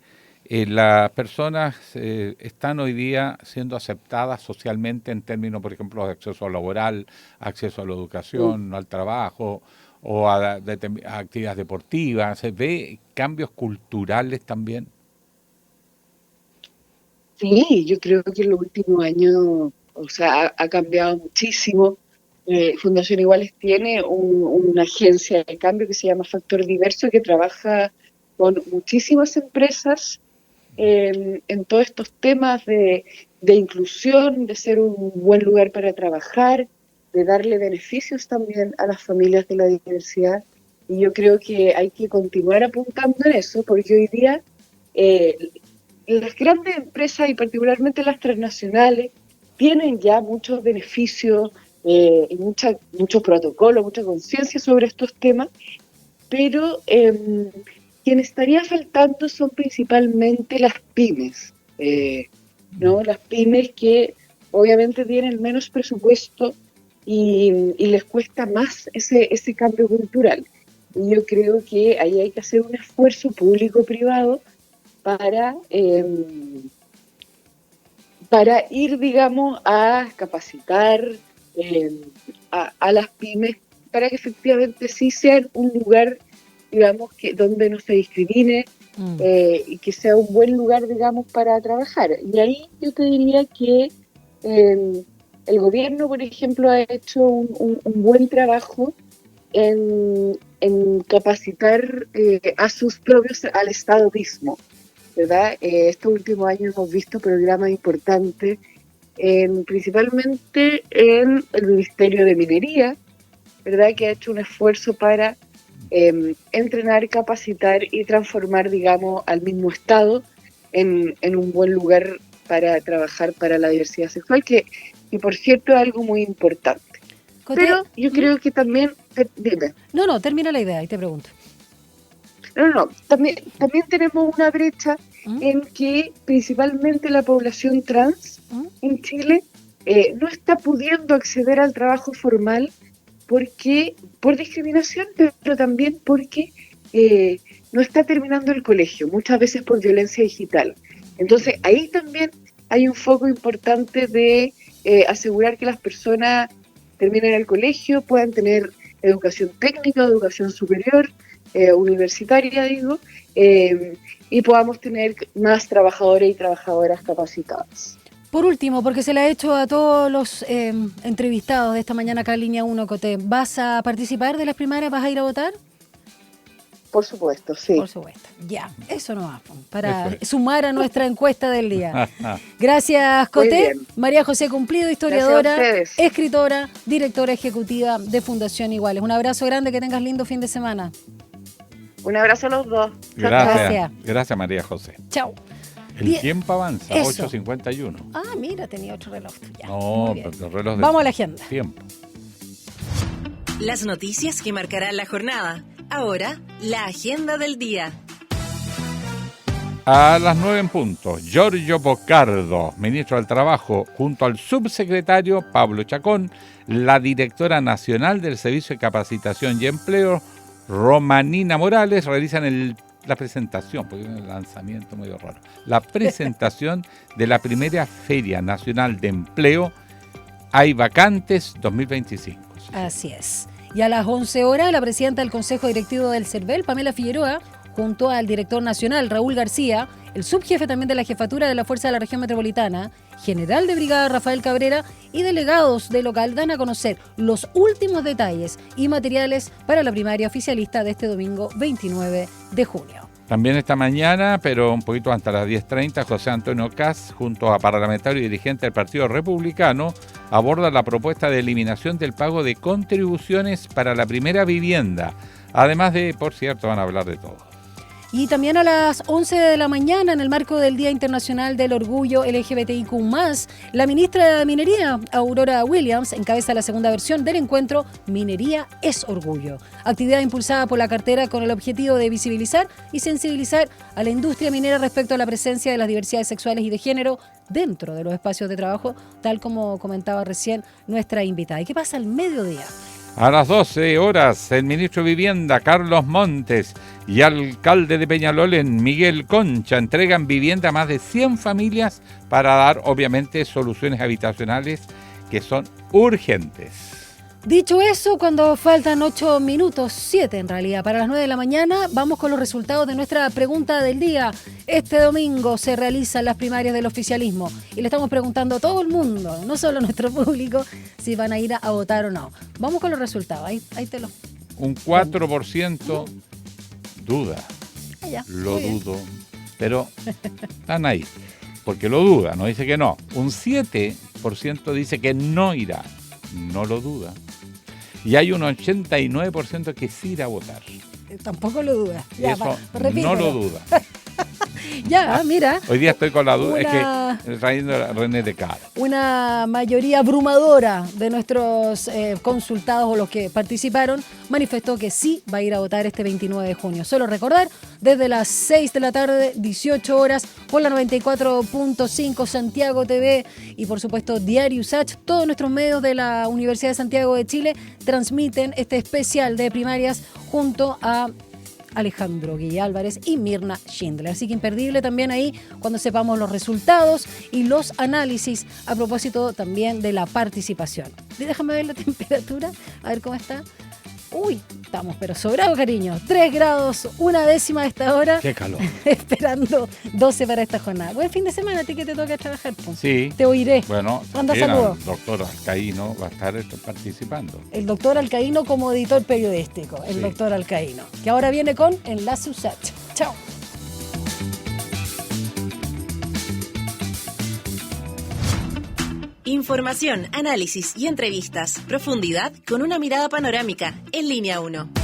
S2: las personas están hoy día siendo aceptadas socialmente en términos, por ejemplo, de acceso laboral, acceso a la educación, al trabajo o a actividades deportivas. ¿Se ve cambios culturales también?
S18: Sí, yo creo que en los últimos años, o sea, ha cambiado muchísimo. Fundación Iguales tiene una agencia de cambio que se llama Factor Diverso, que trabaja con muchísimas empresas en todos estos temas de inclusión, de ser un buen lugar para trabajar, de darle beneficios también a las familias de la diversidad. Y yo creo que hay que continuar apuntando en eso, porque hoy día las grandes empresas, y particularmente las transnacionales, tienen ya muchos beneficios y mucho protocolo, mucha conciencia sobre estos temas, pero quien estaría faltando son principalmente las pymes, ¿no? Las pymes que obviamente tienen menos presupuesto y les cuesta más ese cambio cultural. Y yo creo que ahí hay que hacer un esfuerzo público-privado para ir, digamos, a capacitar a las pymes para que efectivamente sí sean un lugar, digamos, donde no se discrimine y que sea un buen lugar, digamos, para trabajar. Y ahí yo te diría que el gobierno, por ejemplo, ha hecho un buen trabajo en capacitar a sus propios, al Estado mismo, ¿verdad? Estos últimos años hemos visto programas importantes, principalmente en el Ministerio de Minería, ¿verdad? Que ha hecho un esfuerzo para entrenar, capacitar y transformar, digamos, al mismo Estado en un buen lugar para trabajar para la diversidad sexual, que por cierto es algo muy importante. Pero yo creo que también... Dime.
S3: No, termina la idea y te pregunto.
S18: No, también tenemos una brecha en que principalmente la población trans en Chile no está pudiendo acceder al trabajo formal porque por discriminación, pero también porque no está terminando el colegio, muchas veces por violencia digital. Entonces ahí también hay un foco importante de asegurar que las personas terminen el colegio, puedan tener educación técnica, educación superior, universitaria, digo, y podamos tener más trabajadores y trabajadoras capacitadas.
S3: Por último, porque se le ha hecho a todos los entrevistados de esta mañana acá en Línea 1, Coté, ¿vas a participar de las primarias? ¿Vas a ir a votar?
S18: Por supuesto, sí.
S3: Por supuesto, ya, eso no va, para sumar a nuestra encuesta del día. Gracias, Coté. María José Cumplido, historiadora, escritora, directora ejecutiva de Fundación Iguales. Un abrazo grande, que tengas lindo fin de semana.
S18: Un abrazo a los dos.
S2: Gracias, María José.
S3: Chao.
S2: El tiempo avanza, 8:51.
S3: Ah, mira, tenía otro reloj. Ya,
S2: no, pero el reloj de
S3: Vamos a la agenda.
S2: Tiempo.
S1: Las noticias que marcarán la jornada. Ahora, la agenda del día.
S2: A las 9 en punto, Giorgio Boccardo, ministro del Trabajo, junto al subsecretario Pablo Chacón, la directora nacional del Servicio de Capacitación y Empleo, Romanina Morales, realizan la presentación, porque es un lanzamiento medio raro, la presentación de la primera Feria Nacional de Empleo, Hay Vacantes 2025.
S3: Así es. Y a las 11 horas, la presidenta del Consejo Directivo del CERVEL, Pamela Figueroa, junto al director nacional, Raúl García, el subjefe también de la Jefatura de la Fuerza de la Región Metropolitana, general de brigada Rafael Cabrera y delegados de local dan a conocer los últimos detalles y materiales para la primaria oficialista de este domingo 29 de junio.
S2: También esta mañana, pero un poquito antes, a las 10:30, José Antonio Caz, junto a parlamentario y dirigente del Partido Republicano, aborda la propuesta de eliminación del pago de contribuciones para la primera vivienda. Además de, por cierto, van a hablar de todo.
S3: Y también a las 11 de la mañana, en el marco del Día Internacional del Orgullo LGBTIQ+, la ministra de Minería, Aurora Williams, encabeza la segunda versión del encuentro Minería es Orgullo. Actividad impulsada por la cartera con el objetivo de visibilizar y sensibilizar a la industria minera respecto a la presencia de las diversidades sexuales y de género dentro de los espacios de trabajo, tal como comentaba recién nuestra invitada. ¿Y qué pasa al mediodía?
S2: A las 12 horas, el ministro de Vivienda, Carlos Montes, y alcalde de Peñalolén, Miguel Concha, entregan vivienda a más de 100 familias para dar, obviamente, soluciones habitacionales que son urgentes.
S3: Dicho eso, cuando faltan 8 minutos, 7 en realidad, para las 9 de la mañana, vamos con los resultados de nuestra pregunta del día. Este domingo se realizan las primarias del oficialismo y le estamos preguntando a todo el mundo, no solo a nuestro público, si van a ir a votar o no. Vamos con los resultados, ahí te lo...
S2: Un 4% duda, lo dudo, pero están ahí, porque lo duda, no dice que no. Un 7% dice que no irá, no lo duda. Y hay un 89% que sí irá a votar.
S3: Tampoco lo duda.
S2: Ya, eso no lo duda.
S3: Ya, mira.
S2: Hoy día estoy con la duda, es que trayendo a René Descartes.
S3: Una mayoría abrumadora de nuestros consultados o los que participaron manifestó que sí va a ir a votar este 29 de junio. Solo recordar, desde las 6 de la tarde, 18 horas, por la 94.5 Santiago TV y por supuesto Diario USACH, todos nuestros medios de la Universidad de Santiago de Chile transmiten este especial de primarias junto a Alejandro Guille Álvarez y Mirna Schindler. Así que imperdible también ahí cuando sepamos los resultados y los análisis a propósito también de la participación. Déjame ver la temperatura, a ver cómo está. Uy, estamos pero sobrados, cariño. 3 grados, 1/10 a esta hora.
S2: Qué calor.
S3: Esperando 12 para esta jornada. Buen fin de semana, a ti que te toca trabajar. Pues.
S2: Sí.
S3: Te oiré.
S2: Bueno,
S3: manda saludos.
S2: El doctor Alcaíno va a estar participando.
S3: El doctor Alcaíno como editor periodístico. El doctor Alcaíno. Que ahora viene con Enlace USACH. Chao.
S1: Información, análisis y entrevistas. Profundidad con una mirada panorámica en Línea 1.